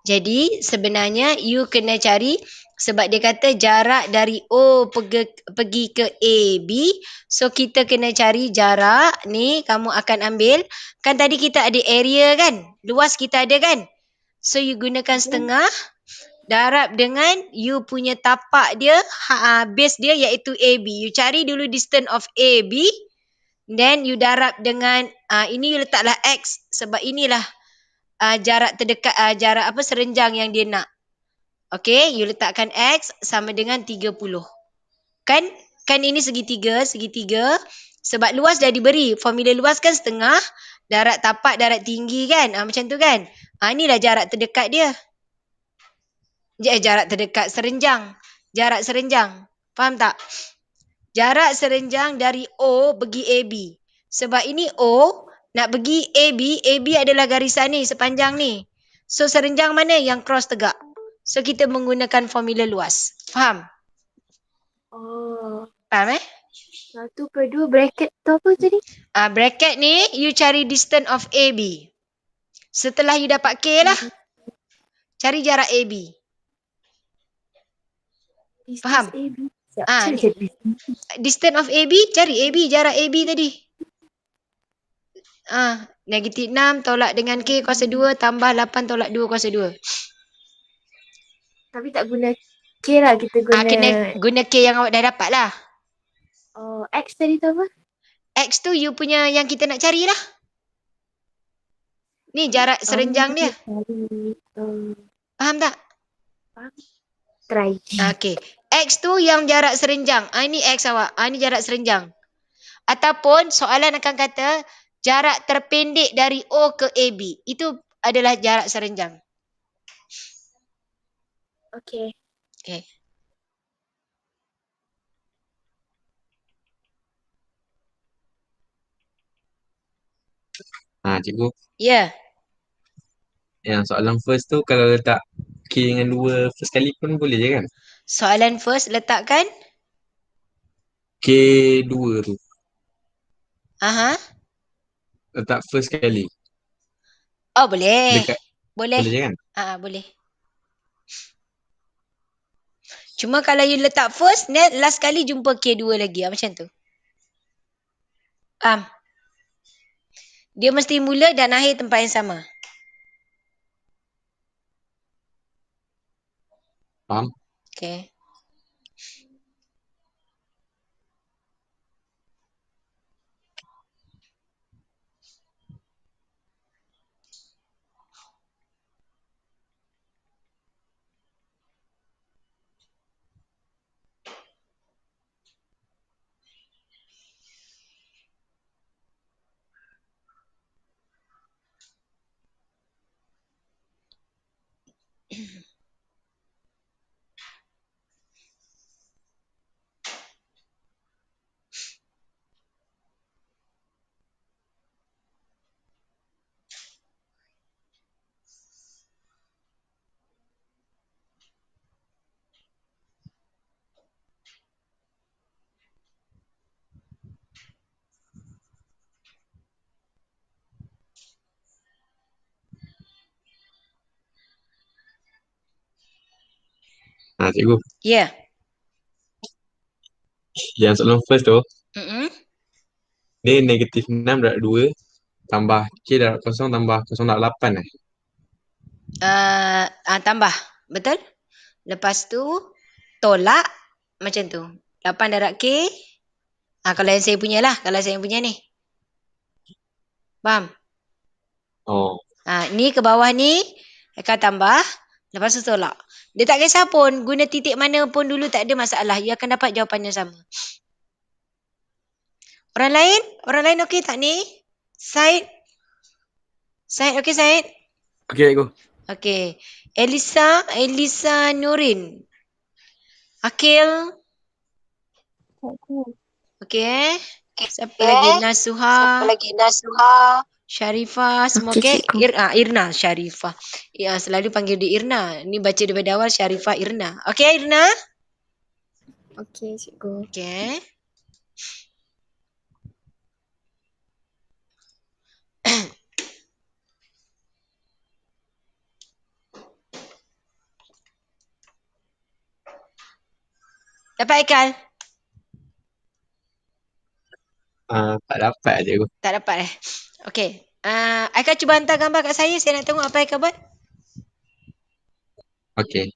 Jadi sebenarnya you kena cari sebab dia kata jarak dari O pergi ke AB. So kita kena cari jarak ni kamu akan ambil. Kan tadi kita ada area kan? Luas kita ada kan? So you gunakan setengah. Darab dengan you punya tapak dia, base dia iaitu AB. You cari dulu distance of AB. Then you darab dengan, ini you letaklah X. Sebab inilah jarak terdekat, jarak apa serenjang yang dia nak. Okay, you letakkan X sama dengan 30. Kan ini segitiga. Sebab luas dah diberi. Formula luas kan setengah. Darat tapak, darat tinggi kan. Macam tu kan. Inilah jarak terdekat dia. Jarak terdekat serenjang. Jarak serenjang. Faham tak? Jarak serenjang dari O pergi AB. Sebab ini O nak pergi AB. AB adalah garisan ni sepanjang ni. So serenjang mana yang cross tegak? So kita menggunakan formula luas. Faham? Oh. Faham 1/2 bracket tu apa tadi? Bracket ni you cari distance of AB. Setelah you dapat K lah. Cari jarak AB. Faham? AB. Distance of AB, cari AB, jarak AB tadi. Negatif 6 tolak dengan K kuasa 2 tambah 8 tolak 2 kuasa 2. Tapi tak guna K lah, kita guna. Kena guna K yang awak dah dapat lah. Oh, X tadi tu apa? X tu you punya yang kita nak cari lah. Ni jarak serenjang dia. Faham tak? Faham. Try. Okay. X tu yang jarak serenjang. Ini X awak. Ini jarak serenjang. Ataupun soalan akan kata jarak terpendek dari O ke AB. Itu adalah jarak serenjang. Okay. Okay. Cikgu. Ya. Yang soalan first tu kalau letak K dengan 2 first kali pun boleh je kan? Soalan first letakkan K2 tu. Letak first kali. Oh boleh. Dekat. Boleh. Boleh je kan? Boleh. Cuma kalau you letak first, last kali jumpa K2 lagi. Macam tu. Dia mesti mula dan akhir tempat yang sama. Faham? Okay. Cikgu. Ya. Yang soalan first tu, dia negatif 6 darab 2 tambah K darab 0 tambah 0 darab 8 Tambah. Betul? Lepas tu, tolak. Macam tu. 8 darab K. Kalau yang saya punya lah. Kalau saya punya ni. Faham? Oh. Ni ke bawah ni. Akan tambah. Lepas tu tolak. Dia tak kisah pun. Guna titik mana pun dulu tak ada masalah. You akan dapat jawapan yang sama. Orang lain? Orang lain okey tak ni? Syed? Syed okey Syed? Okey, go. Okey. Elisa Nurin. Akil? Okey. Siapa lagi? Nasuha. Syarifah. Semua okey? Irna Syarifah. Ya, selalu panggil dia Irna. Ni baca daripada awal Syarifah Irna. Okey Irna? Okey, cikgu. Okey. Dapat Aikal? Tak dapat je. Tak dapat Okey. Aikal cuba hantar gambar kat saya nak tengok apa Aikal buat. Okey.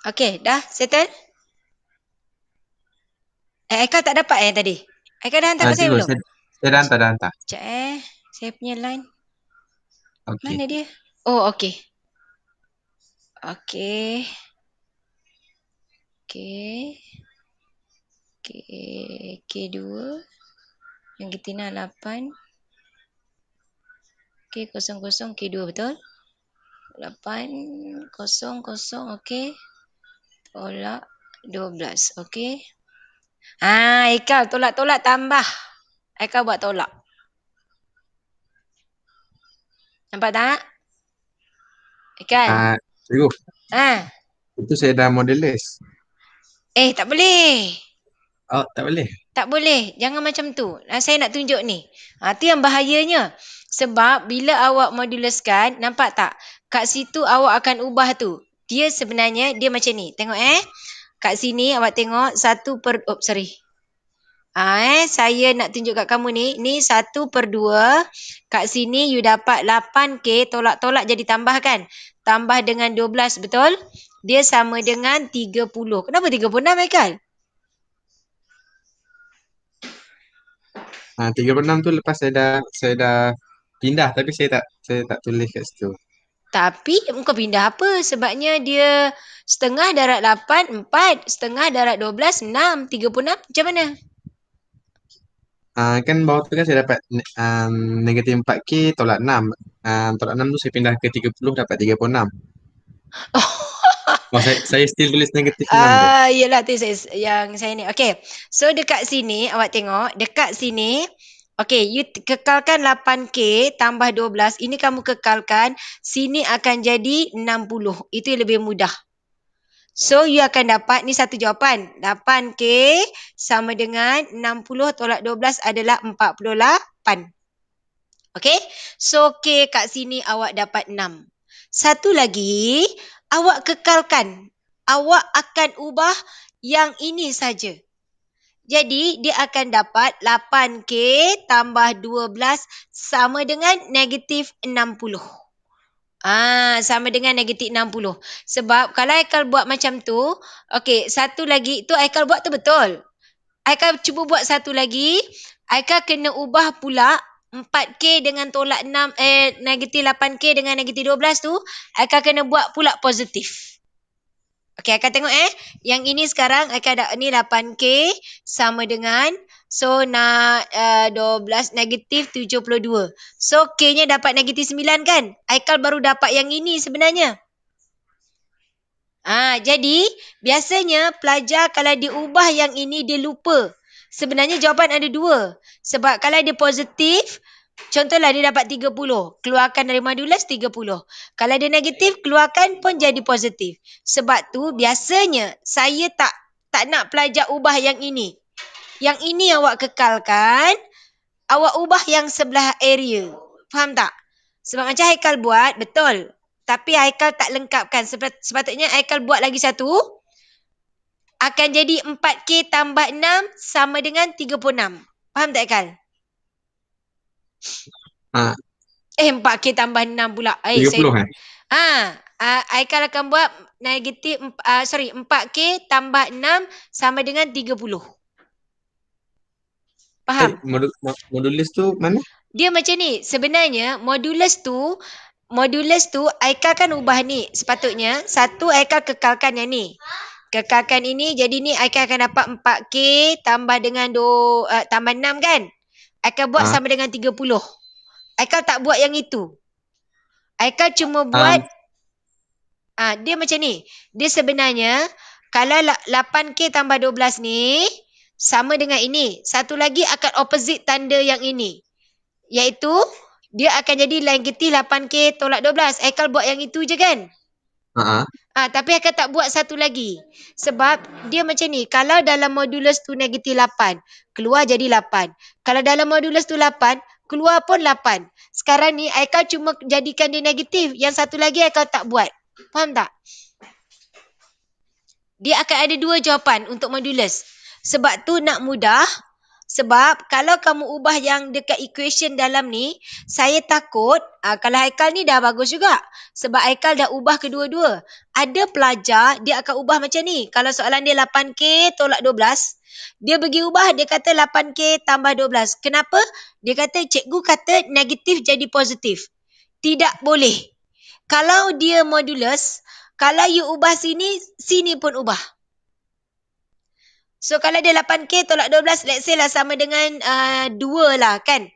Okey, dah settle? Aikal tak dapat tadi? Aikal dah hantar kat saya belum? Saya dah hantar. Sekejap saya punya line. Okey. Mana dia? Oh, okey. Okey. Okey. Okey. K2. Yang Getina 8. Okey, 00 K2 betul? 8 0 0 okey. Tolak 12. Okey. Aikal tolak-tolak tambah. Aikal buat tolak. Nampak tak? Aikal. Cikgu. Itu saya dah model list. tak boleh. Oh, tak boleh. Tak boleh. Jangan macam tu. Saya nak tunjuk ni. Tu yang bahayanya. Sebab bila awak moduluskan, nampak tak? Kat situ awak akan ubah tu. Dia sebenarnya, dia macam ni. Tengok Kat sini awak tengok 1/, sorry. Saya nak tunjuk kat kamu ni. Ni 1/2. Kat sini you dapat 8K. Tolak-tolak jadi tambah kan? Tambah dengan 12, betul? Dia sama dengan 30. Kenapa 36, Aikal? 36 tu lepas saya dah pindah tapi saya tak tulis kat situ. Tapi kau pindah apa? Sebabnya dia setengah darat 8, 4. Setengah darat 12, 6. 36 macam mana? Kan bawah tu kan saya dapat negatif 4K tolak 6. Tolak 6 tu saya pindah ke 30 dapat 36. Saya still tulis negatif 6 je. Yelah tu yang saya ni. Okay. So dekat sini awak tengok. Dekat sini. Okay. You kekalkan 8K tambah 12. Ini kamu kekalkan. Sini akan jadi 60. Itu yang lebih mudah. So you akan dapat. Ni satu jawapan. 8K sama dengan 60 tolak 12 adalah 48. Okay. So K kat sini awak dapat 6. Satu lagi. Awak kekalkan. awak akan ubah yang ini saja. Jadi, dia akan dapat 8K tambah 12 sama dengan negatif 60. Sama dengan negatif 60. Sebab kalau Haikal buat macam tu, okey, satu lagi, tu Haikal buat tu betul. Haikal cuba buat satu lagi, Haikal kena ubah pula 4K dengan tolak 6, negatif 8K dengan negatif 12 tu, Haikal kena buat pula positif. Okey, Haikal tengok yang ini sekarang Haikal ada ni 8K sama dengan, so nak 12 negatif 72. So K-nya dapat negatif 9 kan? Haikal baru dapat yang ini sebenarnya. Jadi biasanya pelajar kalau dia ubah yang ini dia lupa. Sebenarnya jawapan ada dua. Sebab kalau dia positif, contohlah dia dapat 30. Keluarkan dari modulus 30. Kalau dia negatif, keluarkan pun jadi positif. Sebab tu biasanya saya tak nak pelajar ubah yang ini. Yang ini awak kekalkan, awak ubah yang sebelah area. Faham tak? Sebab macam Haikal buat, betul. Tapi Haikal tak lengkapkan. Sepatutnya Haikal buat lagi satu. Akan jadi 4K tambah 6 sama dengan 36. Faham tak Haikal? 4K tambah 6 pula. 30 Haikal akan buat negatif 4K tambah 6 sama dengan 30. Faham? Modulus tu mana? Dia macam ni. Sebenarnya modulus tu Haikal kan ubah ni. Sepatutnya satu Haikal kekalkan yang ni. Kekalkan ini, jadi ni Haikal akan dapat 4K tambah dengan tambah 6 kan? Haikal buat sama dengan 30. Haikal tak buat yang itu. Haikal cuma buat dia macam ni. Dia sebenarnya kalau 8K tambah 12 ni sama dengan ini. Satu lagi akan opposite tanda yang ini. Iaitu dia akan jadi negatif 8K tolak 12. Haikal buat yang itu je kan? Tapi Haikal tak buat satu lagi. Sebab dia macam ni. Kalau dalam modulus tu negatif 8, keluar jadi 8. Kalau dalam modulus tu 8, keluar pun 8. Sekarang ni Haikal cuma jadikan dia negatif. Yang satu lagi Haikal tak buat. Faham tak? Dia akan ada dua jawapan untuk modulus. Sebab tu nak mudah. Sebab kalau kamu ubah yang dekat equation dalam ni, saya takut, kalau Haikal ni dah bagus juga. Sebab Haikal dah ubah kedua-dua. Ada pelajar, dia akan ubah macam ni. Kalau soalan dia 8K tolak 12, dia pergi ubah, dia kata 8K tambah 12. Kenapa? Dia kata, cikgu kata negatif jadi positif. Tidak boleh. Kalau dia modulus, kalau you ubah sini, sini pun ubah. So, kalau dia 8K tolak 12, let's say lah sama dengan 2 lah kan.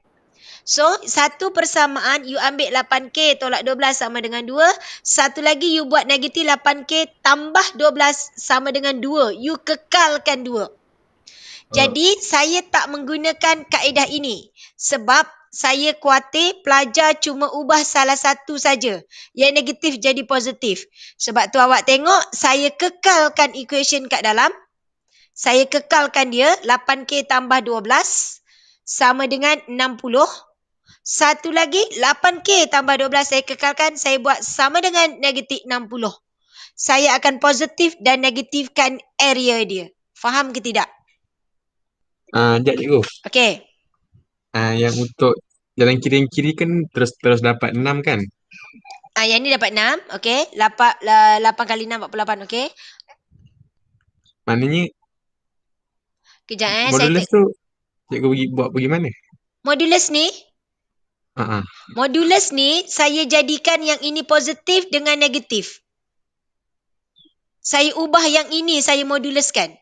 So, satu persamaan, you ambil 8K tolak 12 sama dengan 2. Satu lagi, you buat negatif 8K tambah 12 sama dengan 2. You kekalkan 2. Jadi, saya tak menggunakan kaedah ini. Sebab saya khawatir pelajar cuma ubah salah satu saja. Yang negatif jadi positif. Sebab tu awak tengok, saya kekalkan equation kat dalam. Saya kekalkan dia 8K tambah 12 sama dengan 60. Satu lagi 8K tambah 12 saya kekalkan, saya buat sama dengan negatif 60. Saya akan positif dan negatifkan area dia. Faham ke tidak? Sekejap cikgu. Okey. Yang untuk jalan kiri kan terus dapat 6 kan? Yang ni dapat 6. Okey. 8 kali 6 48. Okey. Maknanya kejap modulus tu cikgu buat pergi mana? Modulus ni? Modulus ni saya jadikan yang ini positif dengan negatif. Saya ubah yang ini, saya moduluskan.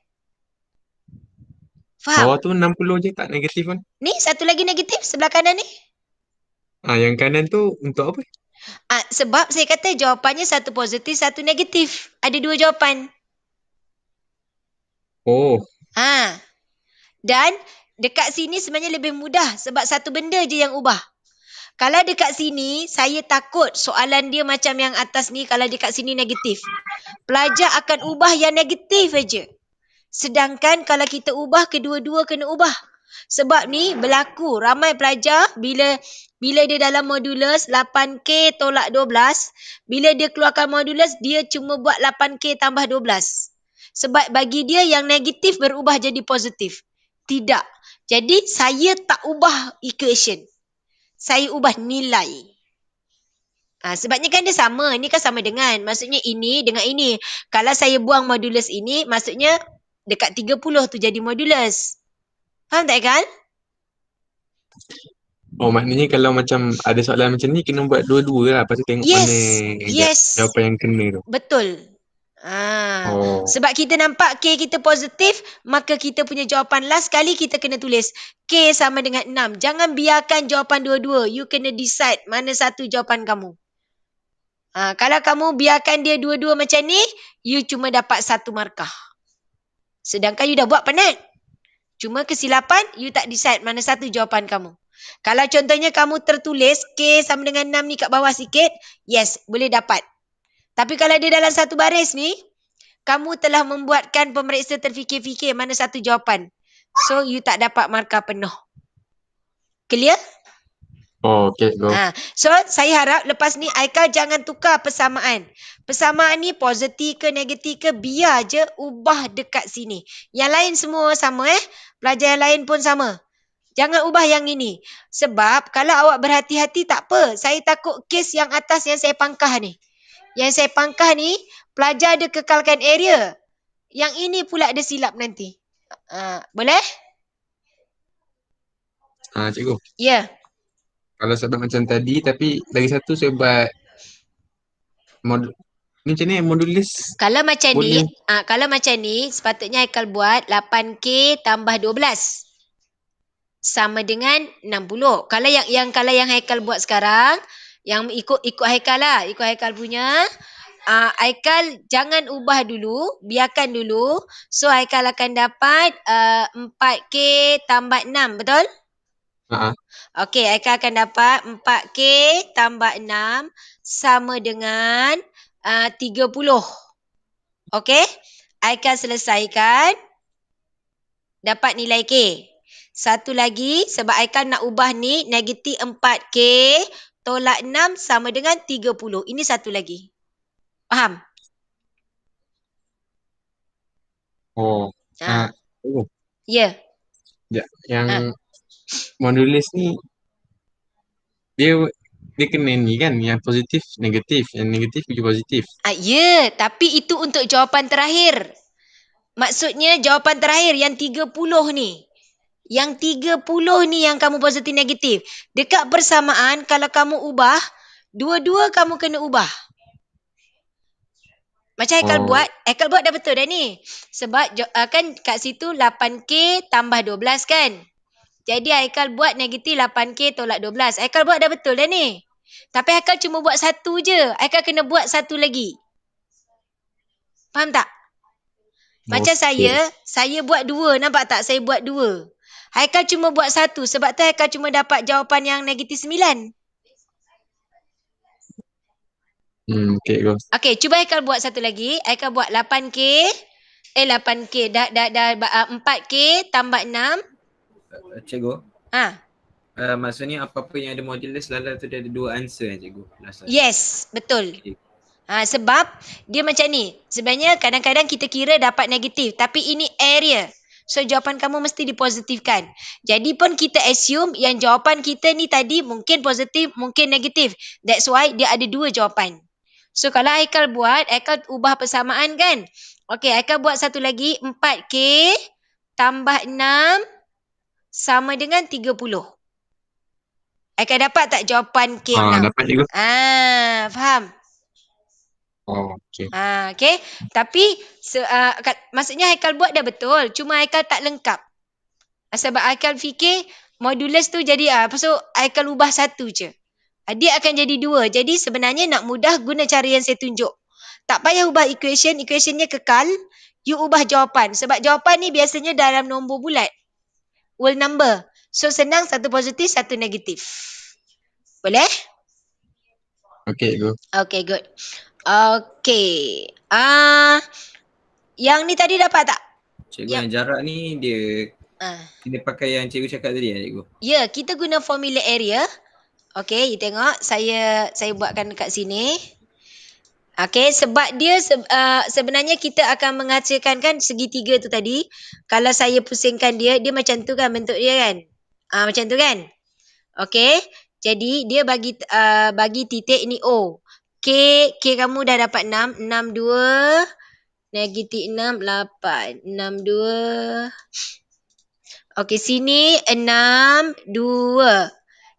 Faham? Bawah tu 60 je tak negatif kan? Ni satu lagi negatif sebelah kanan ni. Yang kanan tu untuk apa? Sebab saya kata jawapannya satu positif, satu negatif. Ada dua jawapan. Oh. Dan dekat sini sebenarnya lebih mudah sebab satu benda je yang ubah. Kalau dekat sini, saya takut soalan dia macam yang atas ni, kalau dekat sini negatif. Pelajar akan ubah yang negatif aja. Sedangkan kalau kita ubah, kedua-dua kena ubah. Sebab ni berlaku ramai pelajar bila dia dalam modulus 8K tolak 12, bila dia keluarkan modulus dia cuma buat 8K tambah 12. Sebab bagi dia yang negatif berubah jadi positif. Tidak. Jadi saya tak ubah equation. Saya ubah nilai. Sebabnya kan dia sama. Ini kan sama dengan. Maksudnya ini dengan ini. Kalau saya buang modulus ini, maksudnya dekat 30 tu jadi modulus. Faham tak kan? Oh, maknanya kalau macam ada soalan macam ni, kena buat dua-dua lah. Lepas tu tengok mana jawapan yang kena tu. Betul. Sebab kita nampak K kita positif, maka kita punya jawapan last kali kita kena tulis K sama dengan 6. Jangan biarkan jawapan dua-dua. You kena decide mana satu jawapan kamu. Kalau kamu biarkan dia dua-dua macam ni, you cuma dapat 1 markah. Sedangkan you dah buat penat. Cuma kesilapan, you tak decide mana satu jawapan kamu. Kalau contohnya kamu tertulis K sama dengan 6 ni kat bawah sikit, yes, boleh dapat. Tapi kalau dia dalam satu baris ni, kamu telah membuatkan pemeriksa terfikir-fikir mana satu jawapan. So, you tak dapat markah penuh. Clear? Oh, okay, go. So, saya harap lepas ni Aika jangan tukar persamaan. Persamaan ni positif ke negatif ke, biar je ubah dekat sini. Yang lain semua sama Pelajar yang lain pun sama. Jangan ubah yang ini. Sebab kalau awak berhati-hati tak apa. Saya takut kes yang atas yang saya pangkah ni. Yang saya pangkah ni, pelajar dia kekalkan area. Yang ini pula dia silap nanti. Boleh? Cikgu. Ya. Kalau sebab macam tadi, tapi lagi satu saya buat ni macam ni modulus. Kalau macam ni, kalau macam ni sepatutnya Haikal buat 8K tambah 12 sama dengan 60. Kalau yang Haikal buat sekarang, yang ikut Haikal lah, ikut Haikal punya, Haikal jangan ubah dulu, biarkan dulu. So Haikal akan dapat 4K tambah 6, betul? Okey, Haikal akan dapat 4K tambah 6 sama dengan 30. Okey? Haikal selesaikan. Dapat nilai K. Satu lagi, sebab Haikal nak ubah ni, negatif 4K tolak 6 sama dengan 30. Ini satu lagi. Faham? Oh. Ya. Yang modulus ni, dia kena ni kan, yang positif, negatif. Yang negatif pergi positif. Ya, tapi itu untuk jawapan terakhir. Maksudnya jawapan terakhir yang 30 ni. Yang 30 ni yang kamu positif negatif. Dekat persamaan, kalau kamu ubah, dua-dua kamu kena ubah. Macam Haikal buat dah betul dah ni. Sebab kan kat situ 8K tambah 12 kan. Jadi Haikal buat negatif 8K tolak 12. Haikal buat dah betul dah ni. Tapi Haikal cuma buat satu je. Haikal kena buat satu lagi. Faham tak? Macam saya buat dua. Nampak tak? Saya buat dua. Haikal cuma buat satu. Sebab tu Haikal cuma dapat jawapan yang negatif 9. Okay, go. Okay, cuba Haikal buat satu lagi. Haikal buat 8K. 8K. Dah 4K tambah 6. Cikgu. Maksudnya apa-apa yang ada modulus selalu tu dia ada dua answer cikgu. Yes, betul. Okay. Sebab dia macam ni. Sebenarnya kadang-kadang kita kira dapat negatif. Tapi ini area. So jawapan kamu mesti dipositifkan. Jadi pun kita assume yang jawapan kita ni tadi mungkin positif, mungkin negatif. That's why dia ada dua jawapan. So kalau Haikal buat, Haikal ubah persamaan kan. Okay, Haikal buat satu lagi. 4K tambah 6 sama dengan 30. Haikal dapat tak jawapan K6? Dapat juga. Faham? Okay. Okay. Tapi maksudnya Haikal buat dah betul. Cuma Haikal tak lengkap. Sebab Haikal fikir modulus tu jadi so Haikal ubah satu je. Dia akan jadi dua. Jadi sebenarnya nak mudah guna cara yang saya tunjuk. Tak payah ubah equation. Equationnya kekal. You ubah jawapan. Sebab jawapan ni biasanya dalam nombor bulat. Whole number. So senang, satu positif, satu negatif. Boleh? Okay, go. Okay, good. Okay. Yang ni tadi dapat tak? Cikgu yang jarak ni dia Kita pakai yang cikgu cakap tadi cikgu? Ya, kita guna formula area. Okey, you tengok. Saya buatkan dekat sini. Okey, sebab dia sebenarnya kita akan menghasilkan kan segitiga tu tadi. Kalau saya pusingkan dia macam tu kan bentuk dia kan. Macam tu kan. Okey, jadi dia bagi titik ni O. K kamu dah dapat 6. 6, 2. Negatif 6, 8. 6, 2. Okey, sini 6, 2.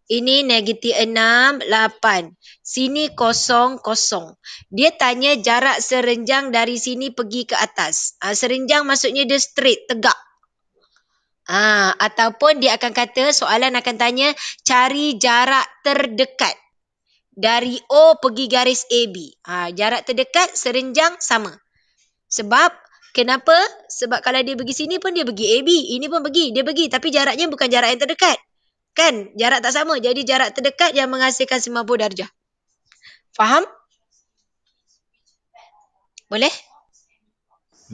Ini negatif 6, 8. Sini 0, 0. Dia tanya jarak serenjang dari sini pergi ke atas. Serenjang maksudnya dia straight, tegak. Ataupun dia akan kata, soalan akan tanya, cari jarak terdekat. Dari O pergi garis AB. Jarak terdekat, serenjang, sama. Sebab, kenapa? Sebab kalau dia pergi sini pun dia pergi AB. Ini pun pergi, dia pergi. Tapi jaraknya bukan jarak yang terdekat. Kan? Jarak tak sama. Jadi jarak terdekat yang menghasilkan 90 darjah. Faham? Boleh?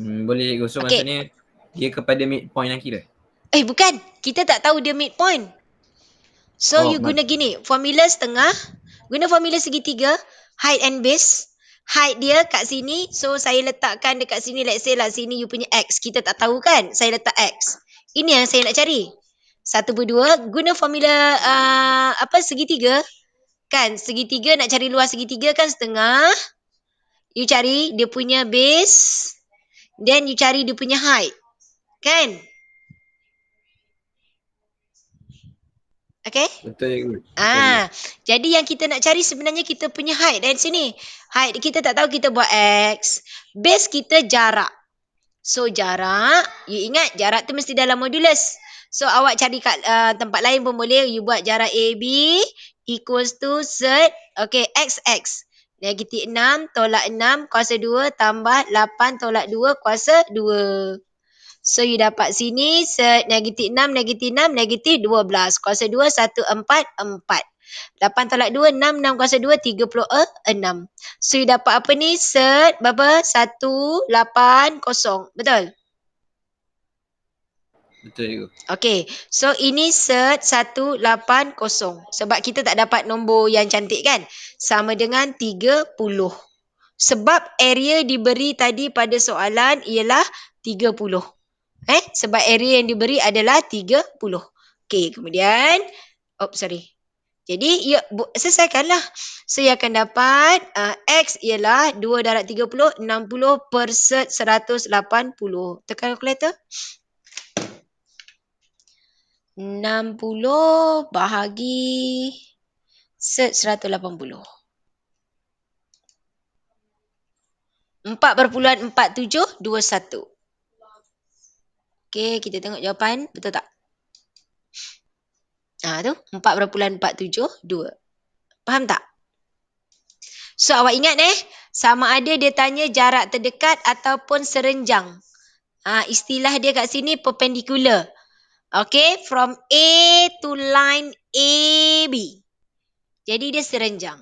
Boleh. So maksudnya dia kepada midpoint yang kira? Bukan. Kita tak tahu dia midpoint. So you guna gini. Formula setengah. Guna formula segitiga. Height and base. Height dia kat sini. So saya letakkan dekat sini. Let's say lah sini you punya X. Kita tak tahu kan. Saya letak X. Ini yang saya nak cari. 1/2 guna formula segitiga kan, segitiga nak cari luas segitiga kan setengah, you cari dia punya base, then you cari dia punya height kan. Okay? Betul. Jadi yang kita nak cari sebenarnya kita punya height dari sini. Height kita tak tahu, kita buat X. Base kita jarak. So jarak, you ingat jarak tu mesti dalam modulus. So awak cari kat tempat lain pun boleh. You buat jarak AB equals to set. Okay, XX. Negatif 6 tolak 6 kuasa 2 tambah 8 tolak 2 kuasa 2. So you dapat sini set negatif 6, negatif 6, negatif 12. Kuasa 2, 1, 4, 4. 8 tolak 2, 6, 6 kuasa 2, 36. So you dapat apa ni? Set berapa? 180. Betul? Betul juga. Okay, so ini set 180. Sebab kita tak dapat nombor yang cantik kan? Sama dengan 30. Sebab area diberi tadi pada soalan ialah 30. Sebab area yang diberi adalah 30. Okay, kemudian. Jadi, selesaikanlah. So, you akan dapat X ialah 2 darab 30, 60 per set 180. Tekan kalkulator. 60 bahagi set 180. 4.4721. Okey, kita tengok jawapan. Betul tak? Tu 4.472. Faham tak? So awak ingat sama ada dia tanya jarak terdekat ataupun serenjang. Istilah dia kat sini perpendicular. Okay, from A to line AB. Jadi dia serenjang.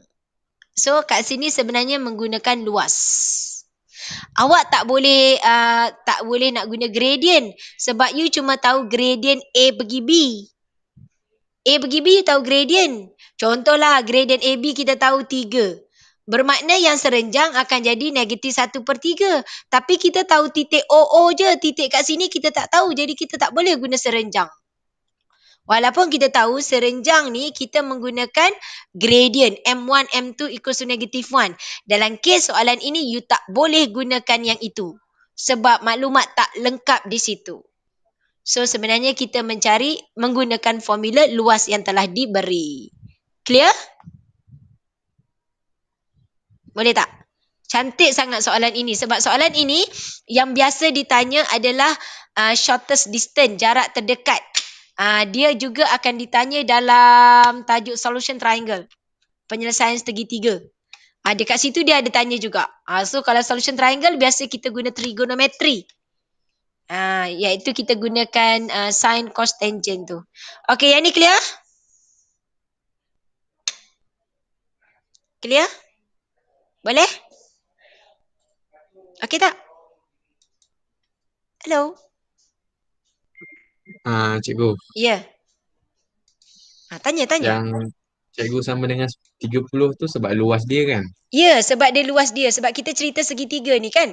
So kat sini sebenarnya menggunakan luas. Awak tak boleh nak guna gradient sebab you cuma tahu gradient A pergi B. A pergi B you tahu gradient. Contohlah gradient AB kita tahu 3. Bermakna yang serenjang akan jadi negatif 1/3. Tapi kita tahu titik OO je. Titik kat sini kita tak tahu. Jadi kita tak boleh guna serenjang. Walaupun kita tahu serenjang ni kita menggunakan gradient. M1, M2 equals to negative 1. Dalam kes soalan ini you tak boleh gunakan yang itu. Sebab maklumat tak lengkap di situ. So sebenarnya kita mencari menggunakan formula luas yang telah diberi. Clear? Boleh tak? Cantik sangat soalan ini. Sebab soalan ini yang biasa ditanya adalah shortest distance, jarak terdekat. Dia juga akan ditanya dalam tajuk solution triangle. Penyelesaian segitiga. Dekat situ dia ada tanya juga. So kalau solution triangle biasa kita guna trigonometri. Iaitu kita gunakan sin, cos, tangent tu. Okay, yang ni clear? Clear? Boleh? Okey tak? Hello? Cikgu. Ya. Tanya. Yang cikgu sama dengan 30 tu sebab luas dia kan? Ya, sebab dia luas dia. Sebab kita cerita segitiga ni kan?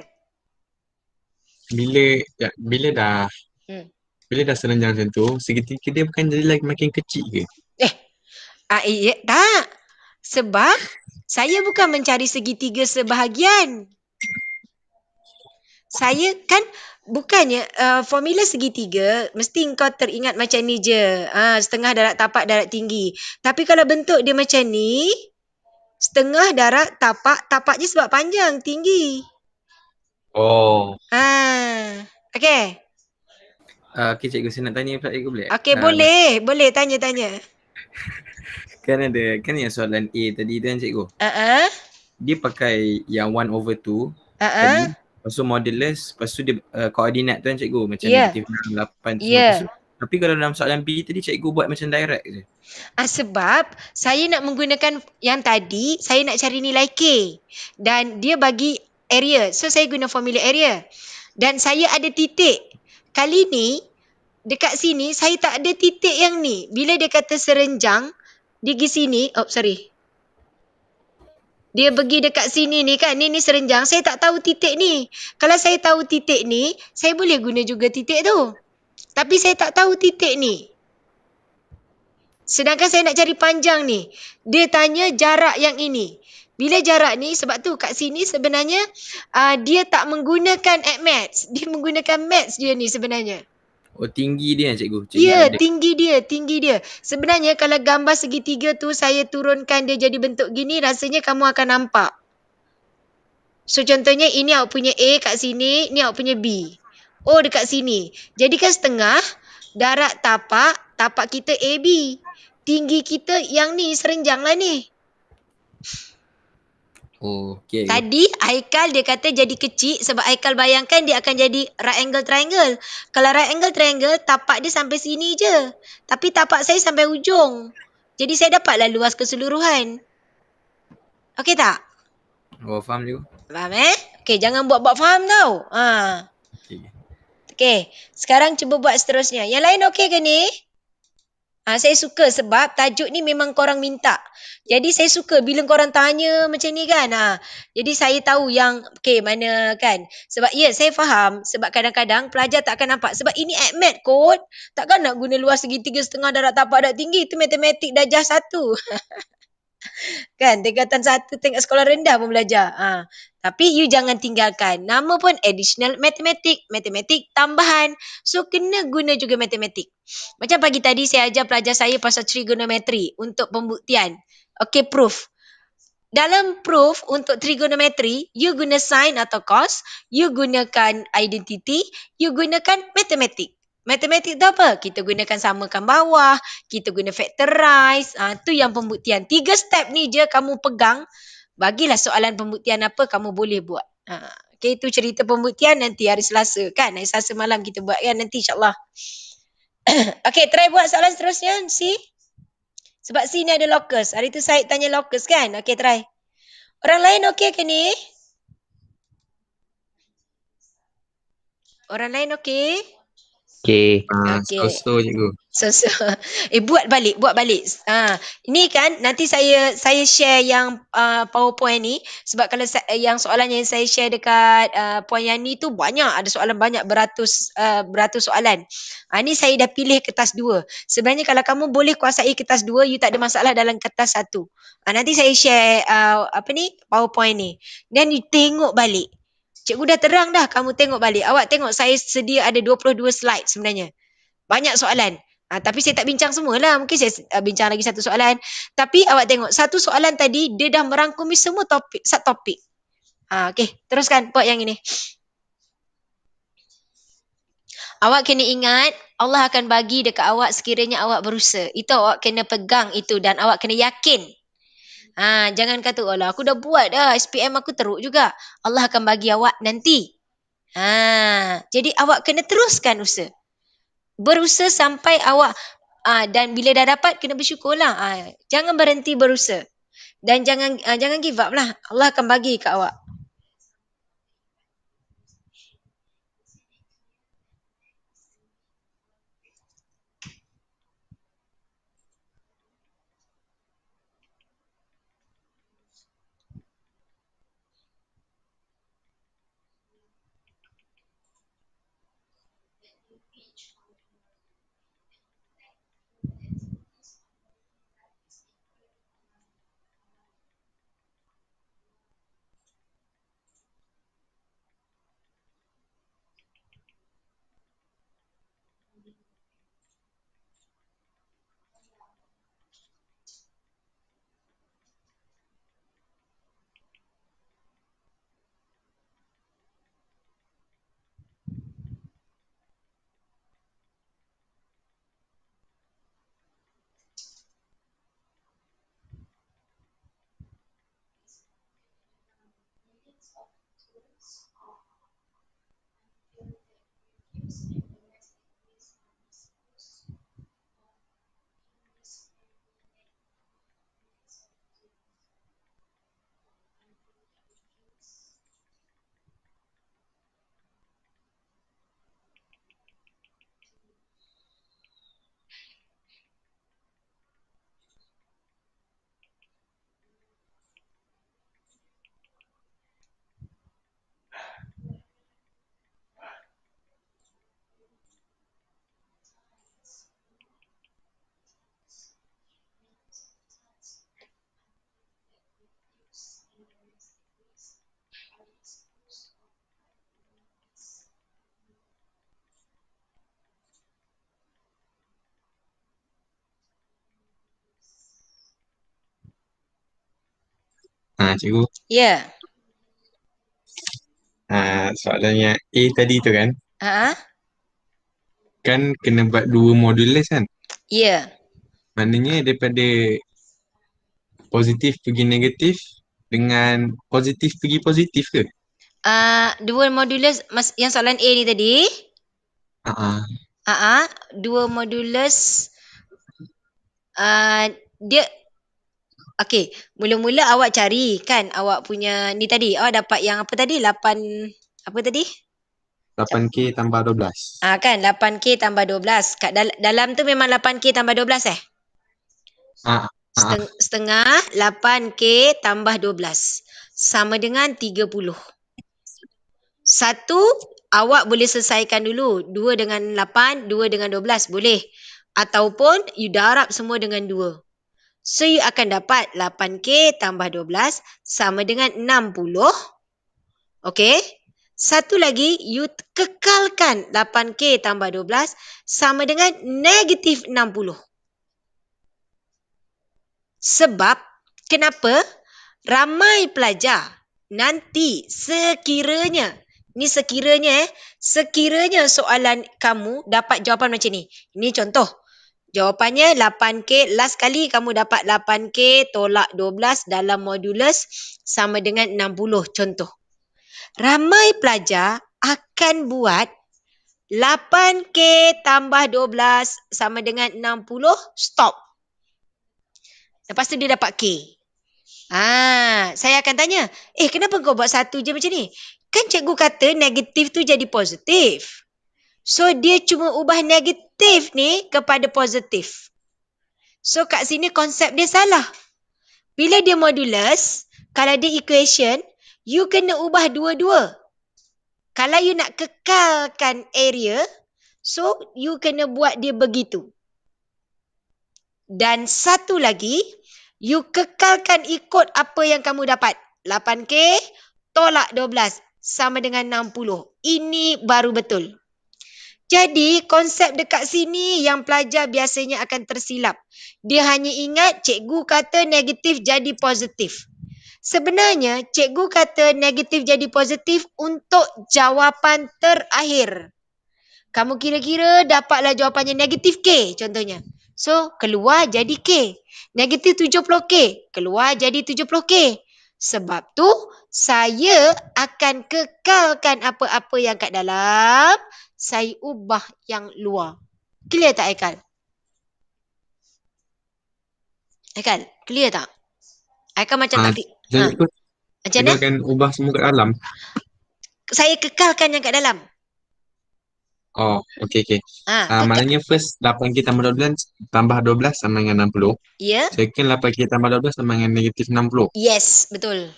Bila dah serenjang macam tu, segitiga dia bukan jadi lagi makin kecil ke? Tak. Sebab saya bukan mencari segitiga sebahagian. Saya kan bukannya formula segitiga mesti kau teringat macam ni je. Setengah darat tapak darat tinggi. Tapi kalau bentuk dia macam ni, setengah darat tapak je sebab panjang, tinggi. Oh. Okey. Okey cikgu, saya nak tanya pula cikgu boleh? Okey, boleh tanya. Kan yang soalan A tadi tu kan cikgu. Dia pakai yang 1/2 tadi. Lepas tu modulus, lepas tu dia koordinat tu kan cikgu, macam negatif 6, 8 semua. Tapi kalau dalam soalan B tadi cikgu buat macam direct je. Sebab saya nak menggunakan yang tadi, saya nak cari nilai K. Dan dia bagi area. So saya guna formula area. Dan saya ada titik. Kali ni, dekat sini saya tak ada titik yang ni. Bila dia kata serenjang, dia pergi sini. Dia pergi dekat sini ni kan. Ni serenjang. Saya tak tahu titik ni. Kalau saya tahu titik ni, saya boleh guna juga titik tu. Tapi saya tak tahu titik ni. Sedangkan saya nak cari panjang ni. Dia tanya jarak yang ini. Bila jarak ni, sebab tu kat sini sebenarnya dia tak menggunakan maths. Dia menggunakan maths dia ni sebenarnya. Tinggi dia cikgu. Ya, tinggi dia. Sebenarnya kalau gambar segitiga tu saya turunkan dia jadi bentuk gini, rasanya kamu akan nampak. So contohnya ini awak punya A kat sini, ni awak punya B. O dekat sini. Jadikan setengah, darat tapak kita AB. Tinggi kita yang ni serenjang lah ni. Okay. Tadi Haikal dia kata jadi kecil sebab Haikal bayangkan dia akan jadi right angle triangle. Kalau right angle triangle, tapak dia sampai sini je. Tapi tapak saya sampai ujung. Jadi saya dapatlah luas keseluruhan. Okey tak? Faham juga. Faham Okey, jangan buat-buat faham tau. Okey, sekarang cuba buat seterusnya. Yang lain okey ke ni? Saya suka sebab tajuk ni memang korang minta. Jadi saya suka bila korang tanya macam ni kan. Jadi saya tahu yang mana kan. Sebab saya faham. Sebab kadang-kadang pelajar tak akan nampak. Sebab ini ADMAT kot. Takkan nak guna luas segitiga setengah darat tapak darat tinggi. Itu matematik darjah 1. Kan tingkatan 1 tingkat sekolah rendah pun belajar. Tapi you jangan tinggalkan. Nama pun additional matematik, matematik tambahan. So kena guna juga matematik. Macam pagi tadi saya ajar pelajar saya pasal trigonometri untuk pembuktian. Okay, proof. Dalam proof untuk trigonometri, you guna sin atau cos, you gunakan identity, you gunakan matematik. Matematik tu apa? Kita gunakan samakan bawah, kita guna factorize. Tu yang pembuktian. 3 step ni je kamu pegang. Bagilah soalan pembuktian apa kamu boleh buat. Okay, itu cerita pembuktian nanti hari Selasa kan. Hari Selasa malam kita buat kan nanti insyaAllah. Okay, try buat soalan seterusnya. See? Sebab sini ada locus. Hari tu Syed tanya locus kan. Okay, try. Orang lain okay ke ni? Orang lain okay? Okay. So cikgu. So. Buat balik. Ini kan nanti saya share yang PowerPoint ni. Sebab kalau yang soalan yang saya share dekat point yang ni tu banyak. Ada soalan banyak beratus soalan. Ni saya dah pilih kertas 2. Sebenarnya kalau kamu boleh kuasai kertas 2, you tak ada masalah dalam kertas 1. Nanti saya share PowerPoint ni. Dan you tengok balik. Cikgu dah terang dah, kamu tengok balik. Awak tengok saya sedia ada 22 slide sebenarnya. Banyak soalan. Tapi saya tak bincang semualah. Mungkin saya bincang lagi satu soalan. Tapi awak tengok, satu soalan tadi, dia dah merangkumi semua topik, subtopik. Okey, teruskan buat yang ini. Awak kena ingat, Allah akan bagi dekat awak sekiranya awak berusaha. Itu awak kena pegang itu dan awak kena yakin. Jangan kata, alah aku dah buat dah, SPM aku teruk juga. Allah akan bagi awak nanti. Jadi awak kena teruskan usaha. Berusaha sampai awak dan bila dah dapat kena bersyukurlah. Jangan berhenti berusaha. Dan jangan give up lah. Allah akan bagi kat awak. Cikgu. Ya. Soalannya A tadi tu kan, Ha? kan kena buat 2 modulus kan? Ya. Maknanya daripada positif pergi negatif dengan positif pergi positif ke? 2 modulus yang soalan A ni tadi. Uh-uh. 2 modulus dia okey, mula-mula awak cari kan awak punya ni tadi. Awak dapat yang apa tadi? 8 apa tadi? 8K tambah 12. Kan 8K tambah 12. Kat dalam tu memang 8K tambah 12 eh? Setengah 8K tambah 12 sama dengan 30. Satu awak boleh selesaikan dulu. 2 dengan 8, 2 dengan 12 boleh. Ataupun you darab semua dengan 2. So you akan dapat 8K tambah 12 sama dengan 60. Okey. Satu lagi you kekalkan 8K tambah 12 sama dengan negatif 60. Sebab kenapa? Ramai pelajar nanti sekiranya soalan kamu dapat jawapan macam ni. Ini contoh. Jawapannya 8K, last kali kamu dapat 8K tolak 12 dalam modulus sama dengan 60 contoh. Ramai pelajar akan buat 8K tambah 12 sama dengan 60, stop. Lepas tu dia dapat K. Saya akan tanya, kenapa kau buat satu je macam ni? Kan cikgu kata negatif tu jadi positif. So dia cuma ubah negatif ni kepada positif. So kat sini konsep dia salah. Bila dia modulus, kalau dia equation, you kena ubah dua-dua. Kalau you nak kekalkan area, so you kena buat dia begitu. Dan satu lagi, you kekalkan ikut apa yang kamu dapat. 8K tolak 12 sama dengan 60. Ini baru betul. Jadi konsep dekat sini yang pelajar biasanya akan tersilap. Dia hanya ingat cikgu kata negatif jadi positif. Sebenarnya cikgu kata negatif jadi positif untuk jawapan terakhir. Kamu kira-kira dapatlah jawapannya negatif K contohnya. So keluar jadi K. Negatif 70K. Keluar jadi 70K. Sebab tu saya akan kekalkan apa-apa yang kat dalam. Saya ubah yang luar. Clear tak Aikal? Aikal, clear tak? Aikal macam tak... Macam mana? Dia akan ubah semua kat dalam. Saya kekalkan yang kat dalam. Oh, okey. Maknanya first 8K tambah 12 sama dengan 60. Ya. Second 8K tambah 12 sama dengan negatif 60. Yes, betul.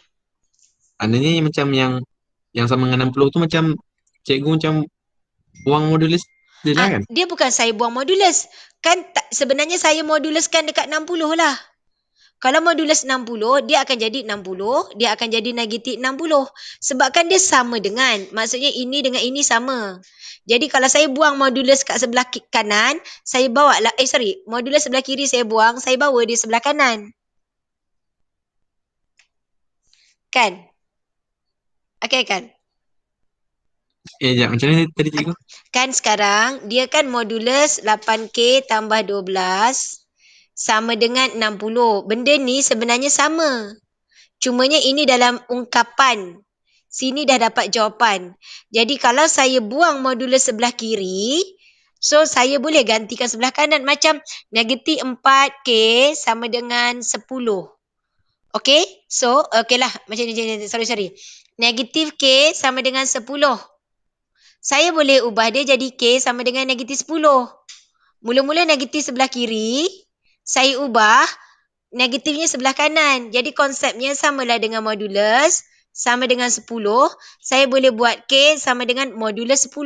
Maknanya macam yang sama dengan 60 tu macam cikgu macam buang modulus. Yelah kan? Dia bukan saya buang modulus. Kan sebenarnya saya moduluskan dekat 60 lah. Kalau modulus 60, dia akan jadi 60, dia akan jadi negatif 60. Sebabkan dia sama dengan, maksudnya ini dengan ini sama. Jadi kalau saya buang modulus kat sebelah kanan, saya bawa lah, modulus sebelah kiri saya buang, saya bawa di sebelah kanan. Kan? Okay kan? Sekejap, macam mana tadi cikgu? Kan sekarang, dia kan modulus 8K tambah 12 sama dengan 60. Benda ni sebenarnya sama. Cumanya ini dalam ungkapan. Sini dah dapat jawapan. Jadi kalau saya buang modulus sebelah kiri, so saya boleh gantikan sebelah kanan. Macam negatif 4K sama dengan 10. Okay? So, okay lah. Macam ni. Sorry. Negatif K sama dengan 10. Saya boleh ubah dia jadi K sama dengan negatif 10. Mula-mula negatif sebelah kiri, saya ubah negatifnya sebelah kanan. Jadi konsepnya samalah dengan modulus sama dengan 10. Saya boleh buat K sama dengan modulus 10.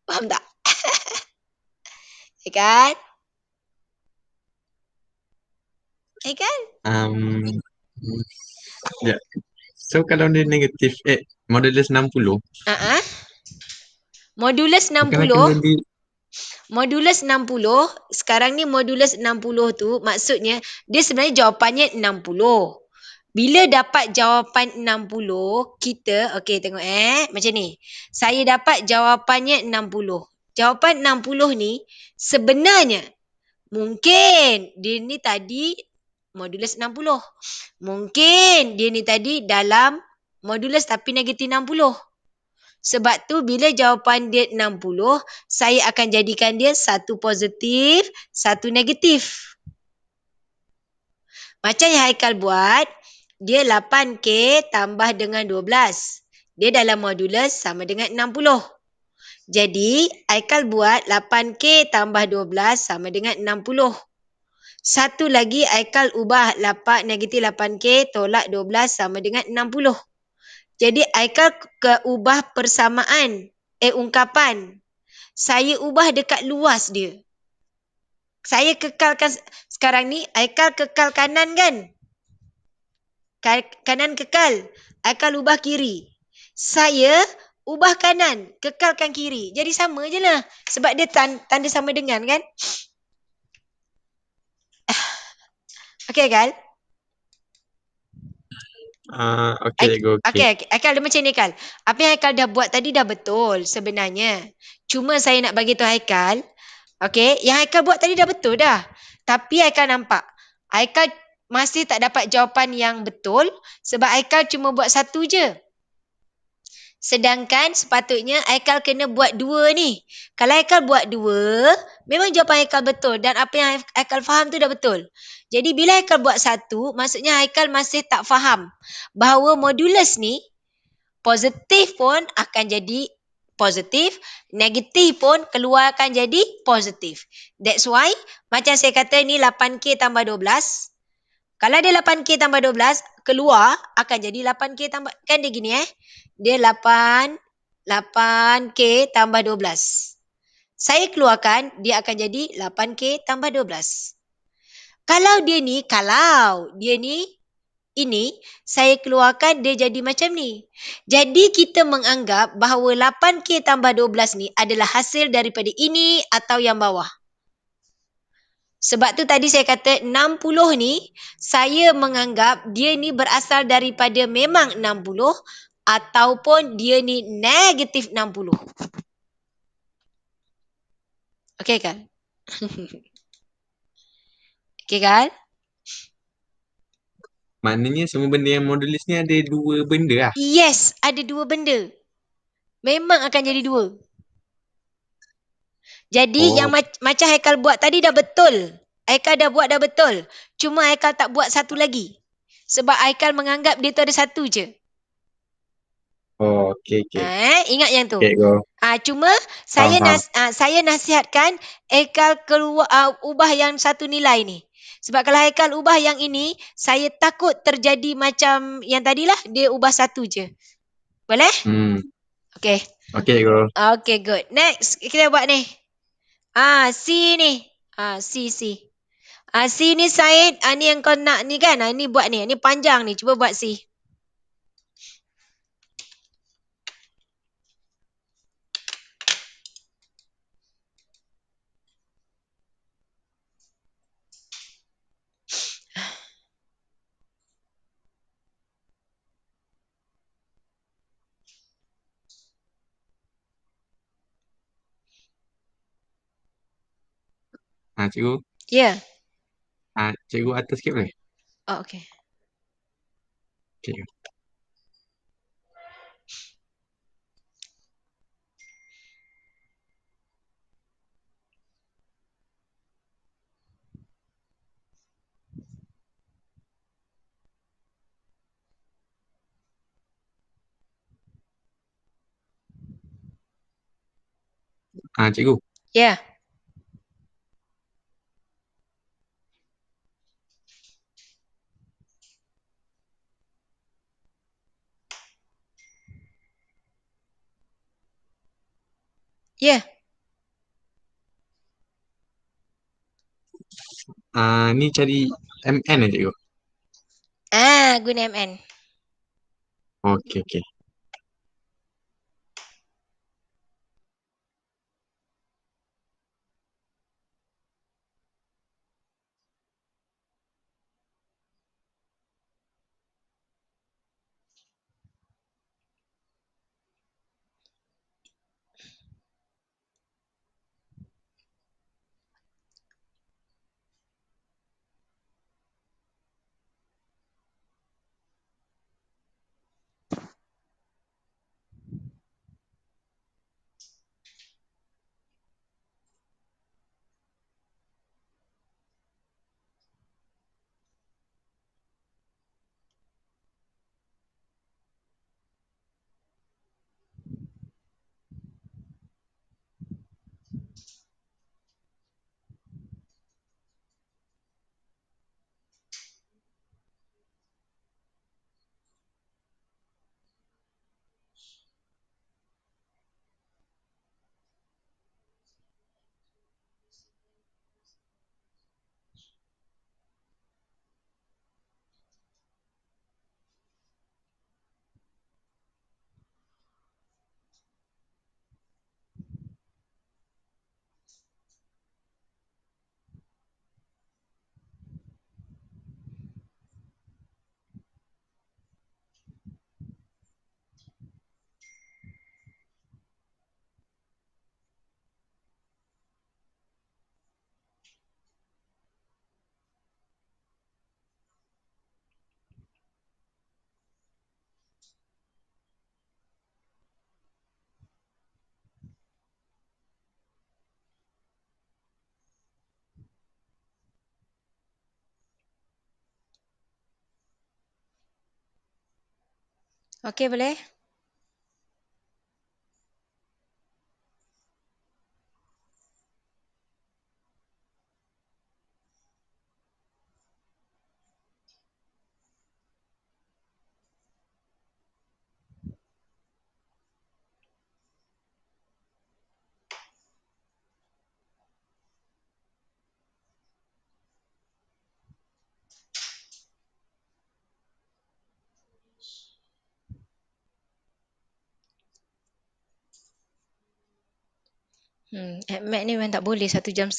Faham tak? Ya kan? Ya kan? Ya. So kalau dia negatif, modulus 60. Modulus 60. Modulus 60, sekarang ni modulus 60 tu maksudnya dia sebenarnya jawapannya 60. Bila dapat jawapan 60, kita, okey tengok macam ni. Saya dapat jawapannya 60. Jawapan 60 ni sebenarnya mungkin dia ni tadi modulus 60. Mungkin dia ni tadi dalam modulus tapi negatif 60. Sebab tu bila jawapan dia 60, saya akan jadikan dia satu positif, satu negatif. Macam yang Haikal buat, dia 8K tambah dengan 12. Dia dalam modulus sama dengan 60. Jadi, Haikal buat 8K tambah 12 sama dengan 60. Satu lagi, Haikal ubah negatif 8K tolak 12 sama dengan 60. Jadi, Haikal ubah persamaan, ungkapan. Saya ubah dekat luas dia. Saya kekalkan, sekarang ni, Haikal kekal kanan kan? Kanan kekal. Haikal ubah kiri. Saya ubah kanan, kekalkan kiri. Jadi sama je lah. Sebab dia tanda sama dengan kan? Okay, Haikal? Okay. Haikal dia macam ni, Haikal. Apa yang Haikal dah buat tadi dah betul sebenarnya. Cuma saya nak bagi tahu Haikal, okay, yang Haikal buat tadi dah betul dah. Tapi Haikal nampak, Haikal masih tak dapat jawapan yang betul sebab Haikal cuma buat satu je. Sedangkan sepatutnya Haikal kena buat dua ni. Kalau Haikal buat dua, memang jawapan Haikal betul dan apa yang Haikal faham tu dah betul. Jadi bila Haikal buat satu, maksudnya Haikal masih tak faham bahawa modulus ni positif pun akan jadi positif, negatif pun keluarkan jadi positif. That's why macam saya kata ni 8K tambah 12. Kalau dia 8K tambah 12, keluar akan jadi 8K tambah, kan dia gini Dia 8K tambah 12. Saya keluarkan, dia akan jadi 8K tambah 12. Kalau dia ni, ini, saya keluarkan dia jadi macam ni. Jadi kita menganggap bahawa 8K tambah 12 ni adalah hasil daripada ini atau yang bawah. Sebab tu tadi saya kata 60 ni, saya menganggap dia ni berasal daripada memang 60 ataupun dia ni negatif 60. Okey kan? Okey kan? Maknanya semua benda yang modulus ni ada dua benda lah. Yes, ada dua benda. Memang akan jadi dua. Jadi yang macam Haikal buat tadi dah betul. Haikal dah buat dah betul. Cuma Haikal tak buat satu lagi. Sebab Haikal menganggap dia tu ada satu je. Okay. Ingat yang tu. Okay, go. Cuma saya nasihatkan Haikal ubah yang satu nilai ni. Sebab kalau Haikal ubah yang ini, saya takut terjadi macam yang tadilah, dia ubah satu je. Boleh? Okay. Okay, go. Okay, good. Next, kita buat ni. C ni. C. C ni Syed, ni yang kau nak ni kan? Ni buat ni. Ni panjang ni. Cuba buat C. Cikgu. Ya. Cikgu atas sikit boleh? Oh, okay. Okay. Cikgu. Ya. Ya. Ni cari MN cikgu. Guna MN. Okay. Okay, boleh? Mac ni memang tak boleh 1.5 jam.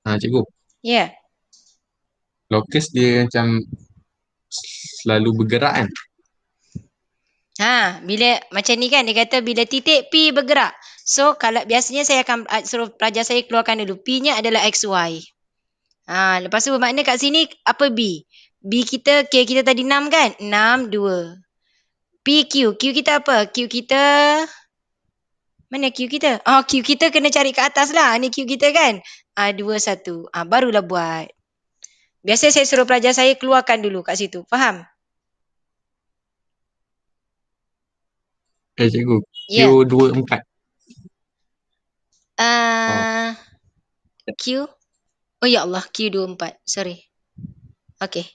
Cikgu. Ya. Locus dia macam selalu bergerak kan. Bila macam ni kan, dia kata bila titik P bergerak. So kalau biasanya saya akan suruh pelajar saya keluarkan dulu. P-nya adalah XY. Lepas tu bermakna kat sini apa B? B kita, K kita tadi 6 kan? 6, 2. P, Q. Q kita apa? Q kita, mana Q kita? Q kita kena cari kat atas lah. Ni Q kita kan? 2, 1. Barulah buat. Biasa saya suruh pelajar saya keluarkan dulu kat situ. Faham? Cikgu. Ya. Q24. Q. Oh ya Allah, Q24. Sorry. Okay.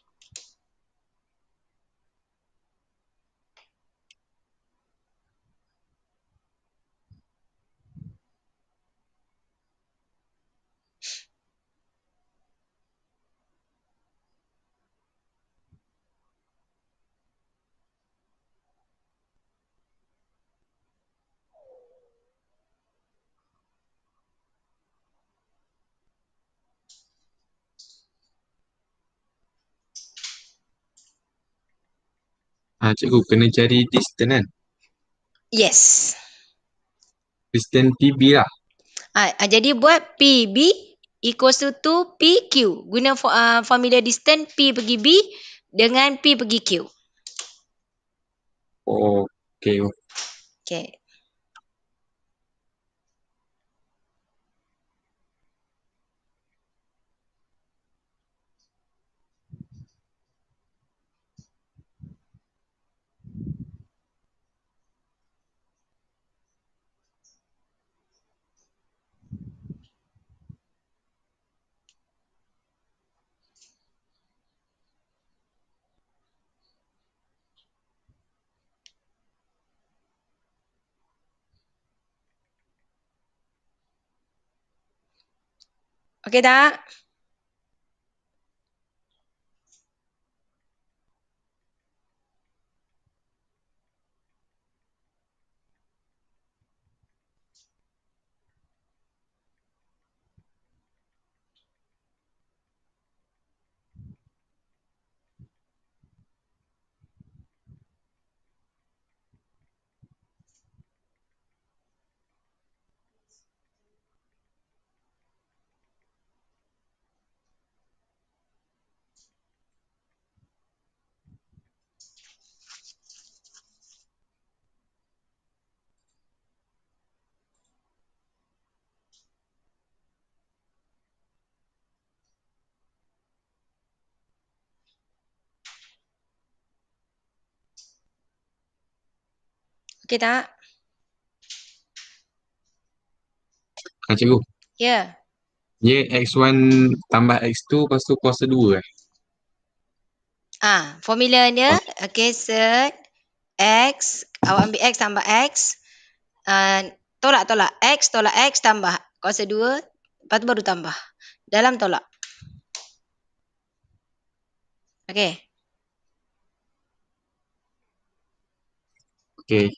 Cikgu kena cari distance kan? Yes. Distance PB lah. Jadi buat PB equals to PQ. Guna formula distance P pergi B dengan P pergi Q. Okay. Okay. Okay tak? Okay tak? Cikgu. Ya. Dia X1 tambah X2 lepas tu kuasa 2 kan? Formulanya, okay, set X, awak ambil X tambah X, tolak X tolak X tambah kuasa 2, lepas tu baru tambah. Dalam tolak. Okay. Okay.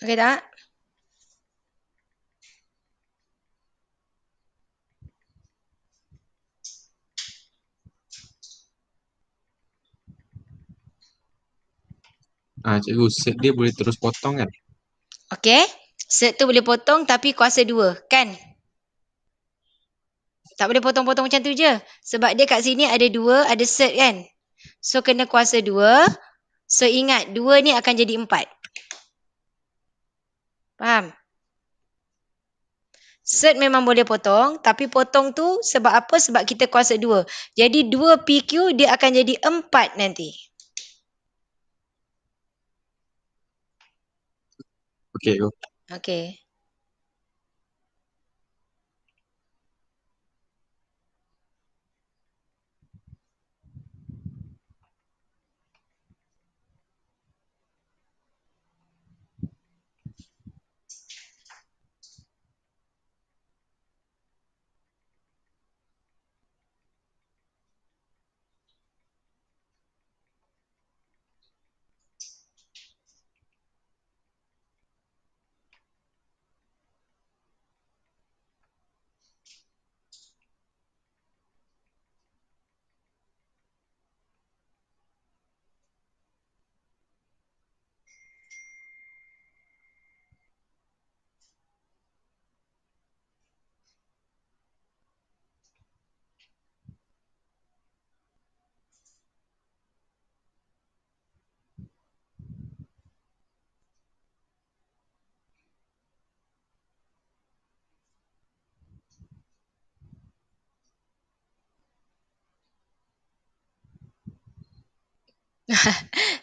Okay tak? Cikgu, set dia boleh terus potong kan? Okey. Set tu boleh potong tapi kuasa 2, kan? Tak boleh potong-potong macam tu je. Sebab dia kat sini ada 2, ada set kan? So kena kuasa 2. So ingat 2 ni akan jadi 4. Faham? Set memang boleh potong, tapi potong tu sebab apa? Sebab kita kuasa 2. Jadi 2 PQ dia akan jadi 4 nanti. Okey, go. Okey.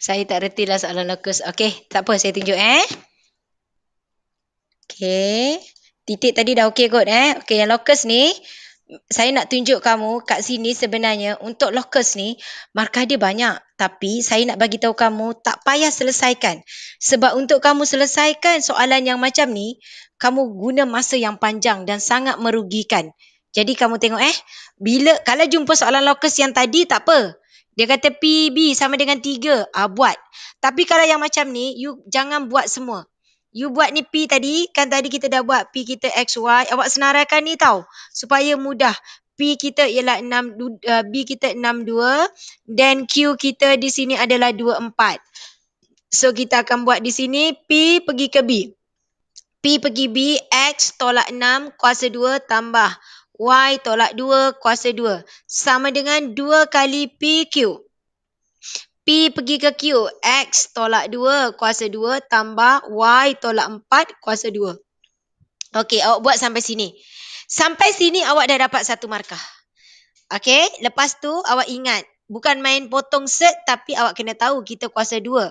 Saya tak reti lah soalan locus. Okey, tak apa, saya tunjuk Okey. Titik tadi dah okey kot Okey, yang locus ni saya nak tunjuk kamu kat sini sebenarnya untuk locus ni markah dia banyak, tapi saya nak bagi tahu kamu tak payah selesaikan. Sebab untuk kamu selesaikan soalan yang macam ni, kamu guna masa yang panjang dan sangat merugikan. Jadi kamu tengok bila kalau jumpa soalan locus yang tadi tak apa. Dia kata PB sama dengan 3. Buat. Tapi kalau yang macam ni, you jangan buat semua. You buat ni P tadi, kan tadi kita dah buat P kita XY. Awak senaraikan ni tau. Supaya mudah. P kita ialah 6, B kita 62. Dan Q kita di sini adalah 24. So kita akan buat di sini P pergi ke B. P pergi B, X tolak 6 kuasa 2 tambah Y tolak 2 kuasa 2. Sama dengan 2 kali PQ. P pergi ke Q, X tolak 2 kuasa 2 tambah Y tolak 4 kuasa 2. Okey, awak buat sampai sini. Sampai sini awak dah dapat 1 markah. Okey, lepas tu awak ingat, bukan main potong set tapi awak kena tahu kita kuasa 2.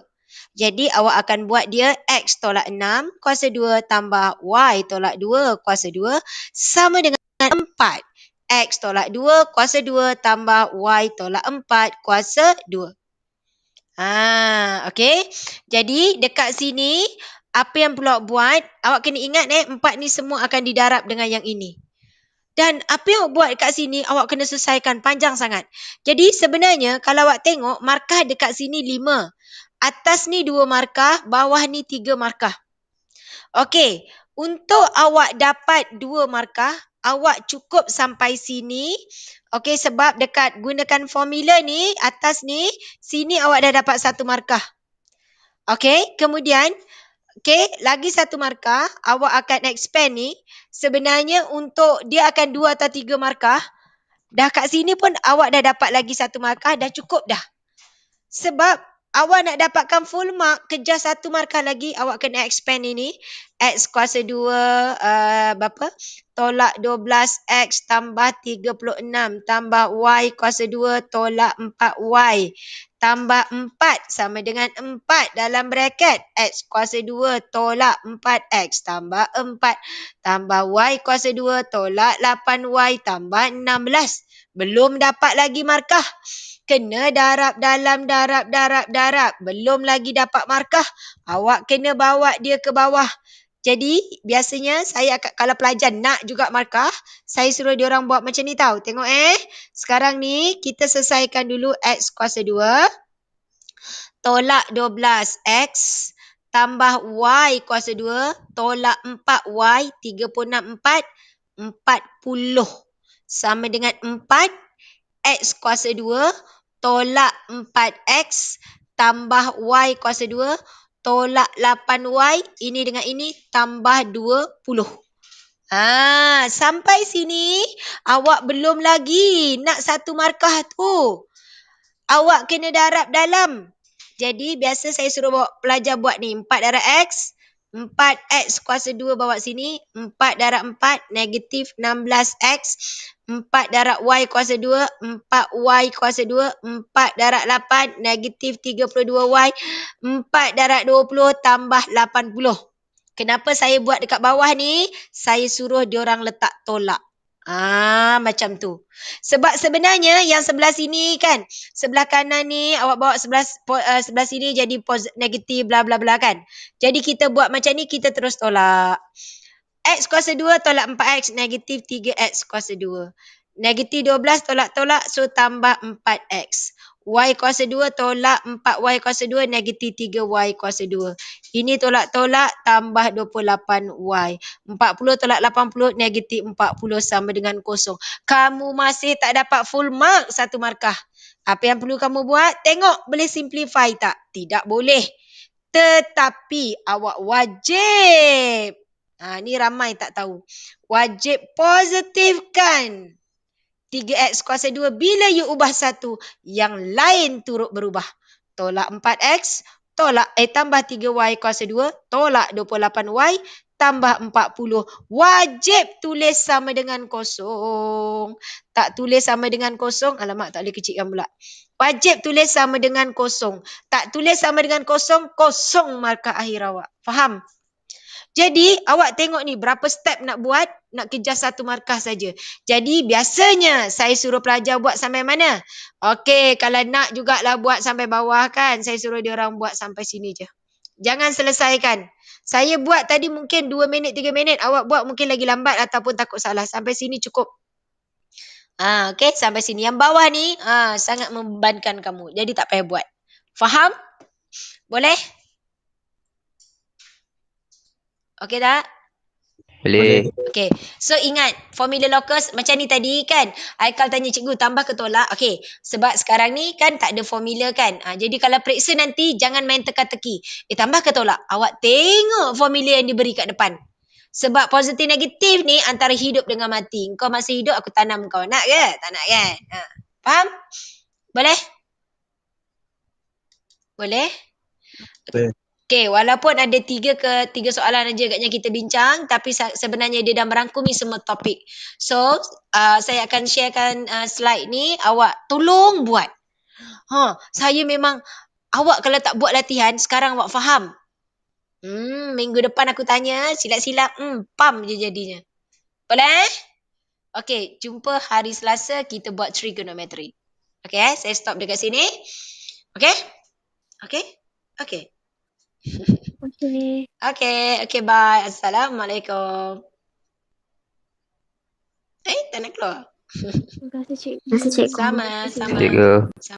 Jadi awak akan buat dia X tolak 6 kuasa 2 tambah Y tolak 2 kuasa 2 sama dengan 4. X tolak 2 kuasa 2 tambah Y tolak 4 kuasa 2. Okey. Jadi dekat sini apa yang perlu awak buat, awak kena ingat 4 ni semua akan didarab dengan yang ini. Dan apa yang awak buat dekat sini, awak kena selesaikan, panjang sangat. Jadi sebenarnya kalau awak tengok, markah dekat sini 5. Atas ni 2 markah, bawah ni 3 markah. Okey, untuk awak dapat 2 markah, awak cukup sampai sini. Okey, sebab dekat gunakan formula ni, atas ni, sini awak dah dapat 1 markah. Okey, kemudian, lagi 1 markah, awak akan expand ni. Sebenarnya untuk dia akan 2 atau 3 markah. Dah kat sini pun awak dah dapat lagi 1 markah, dah cukup dah. Sebab awak nak dapatkan full mark, kejar 1 markah lagi, awak kena expand ini. X kuasa 2, tolak 12X tambah 36 tambah Y kuasa 2 tolak 4Y. Tambah 4 sama dengan 4 dalam bracket. X kuasa 2 tolak 4X tambah 4. Tambah Y kuasa 2 tolak 8Y tambah 16. Belum dapat lagi markah. Kena darab dalam darab. Belum lagi dapat markah. Awak kena bawa dia ke bawah. Jadi biasanya saya kalau pelajar nak juga markah, saya suruh diorang buat macam ni tau. Tengok sekarang ni kita selesaikan dulu X kuasa 2. Tolak 12X tambah Y kuasa 2 tolak 4Y 36 4 40 sama dengan 4 X kuasa 2 tolak 4X tambah Y kuasa 2 tolak 8Y. Ini dengan ini tambah 20. Sampai sini awak belum lagi nak 1 markah tu. Awak kena darab dalam. Jadi biasa saya suruh pelajar buat ni. 4 darab X. 4X kuasa 2 bawa sini. 4 darab 4 negatif 16X. 4 darab Y kuasa 2. 4Y kuasa 2. 4 darab 8 negatif 32Y. 4 darab 20 tambah 80. Kenapa saya buat dekat bawah ni? Saya suruh diorang letak tolak. Macam tu. Sebab sebenarnya yang sebelah sini kan, sebelah kanan ni awak bawa sebelah sini jadi negatif bla bla bla kan. Jadi kita buat macam ni, kita terus tolak. X kuasa 2 tolak 4X negatif 3X kuasa 2. Negatif 12 tolak-tolak, so tambah 4X. Y kuasa 2 tolak 4Y kuasa 2 negatif 3Y kuasa 2. Ini tolak-tolak tambah 28Y. 40 tolak 80 negatif 40 sama dengan kosong. Kamu masih tak dapat full mark 1 markah. Apa yang perlu kamu buat? Tengok boleh simplify tak? Tidak boleh. Tetapi awak wajib. Ni ramai tak tahu. Wajib positifkan 3X kuasa 2 bila you ubah 1, yang lain turut berubah. Tolak 4X, tambah 3Y kuasa 2, tolak 28Y, tambah 40. Wajib tulis sama dengan kosong. Tak tulis sama dengan kosong, alamak tak boleh kecilkan pula. Wajib tulis sama dengan kosong. Tak tulis sama dengan kosong, kosong markah akhir awak. Faham? Jadi awak tengok ni berapa step nak buat, nak kejar 1 markah saja. Jadi biasanya saya suruh pelajar buat sampai mana? Okey, kalau nak jugalah buat sampai bawah kan, saya suruh dia orang buat sampai sini je. Jangan selesaikan. Saya buat tadi mungkin 2 minit, 3 minit, awak buat mungkin lagi lambat ataupun takut salah. Sampai sini cukup. Okey, sampai sini. Yang bawah ni sangat membebankan kamu. Jadi tak payah buat. Faham? Boleh? Okey tak? Boleh. Okey. So ingat, formula locus macam ni tadi kan. Aikal tanya cikgu tambah ke tolak. Okey. Sebab sekarang ni kan tak ada formula kan. Jadi kalau periksa nanti jangan main teka-teki. Tambah ke tolak. Awak tengok formula yang diberi kat depan. Sebab positif negatif ni antara hidup dengan mati. Kau masih hidup, aku tanam kau. Nak ke? Tak nak kan? Faham? Boleh? Boleh? Boleh. Okay, walaupun ada 3 soalan aja agaknya kita bincang, tapi sebenarnya dia dah merangkumi semua topik. So, saya akan sharekan slide ni, awak tolong buat. Saya memang, awak kalau tak buat latihan, sekarang awak faham. Minggu depan aku tanya, silap-silap, pam je jadinya. Boleh? Okay, jumpa hari Selasa, kita buat trigonometry. Okay, saya stop dekat sini. Okay? Okay? Okay. Okay, bye. Assalamualaikum. Tak nak keluar. Terima kasih cikgu. Sama. Cikgu.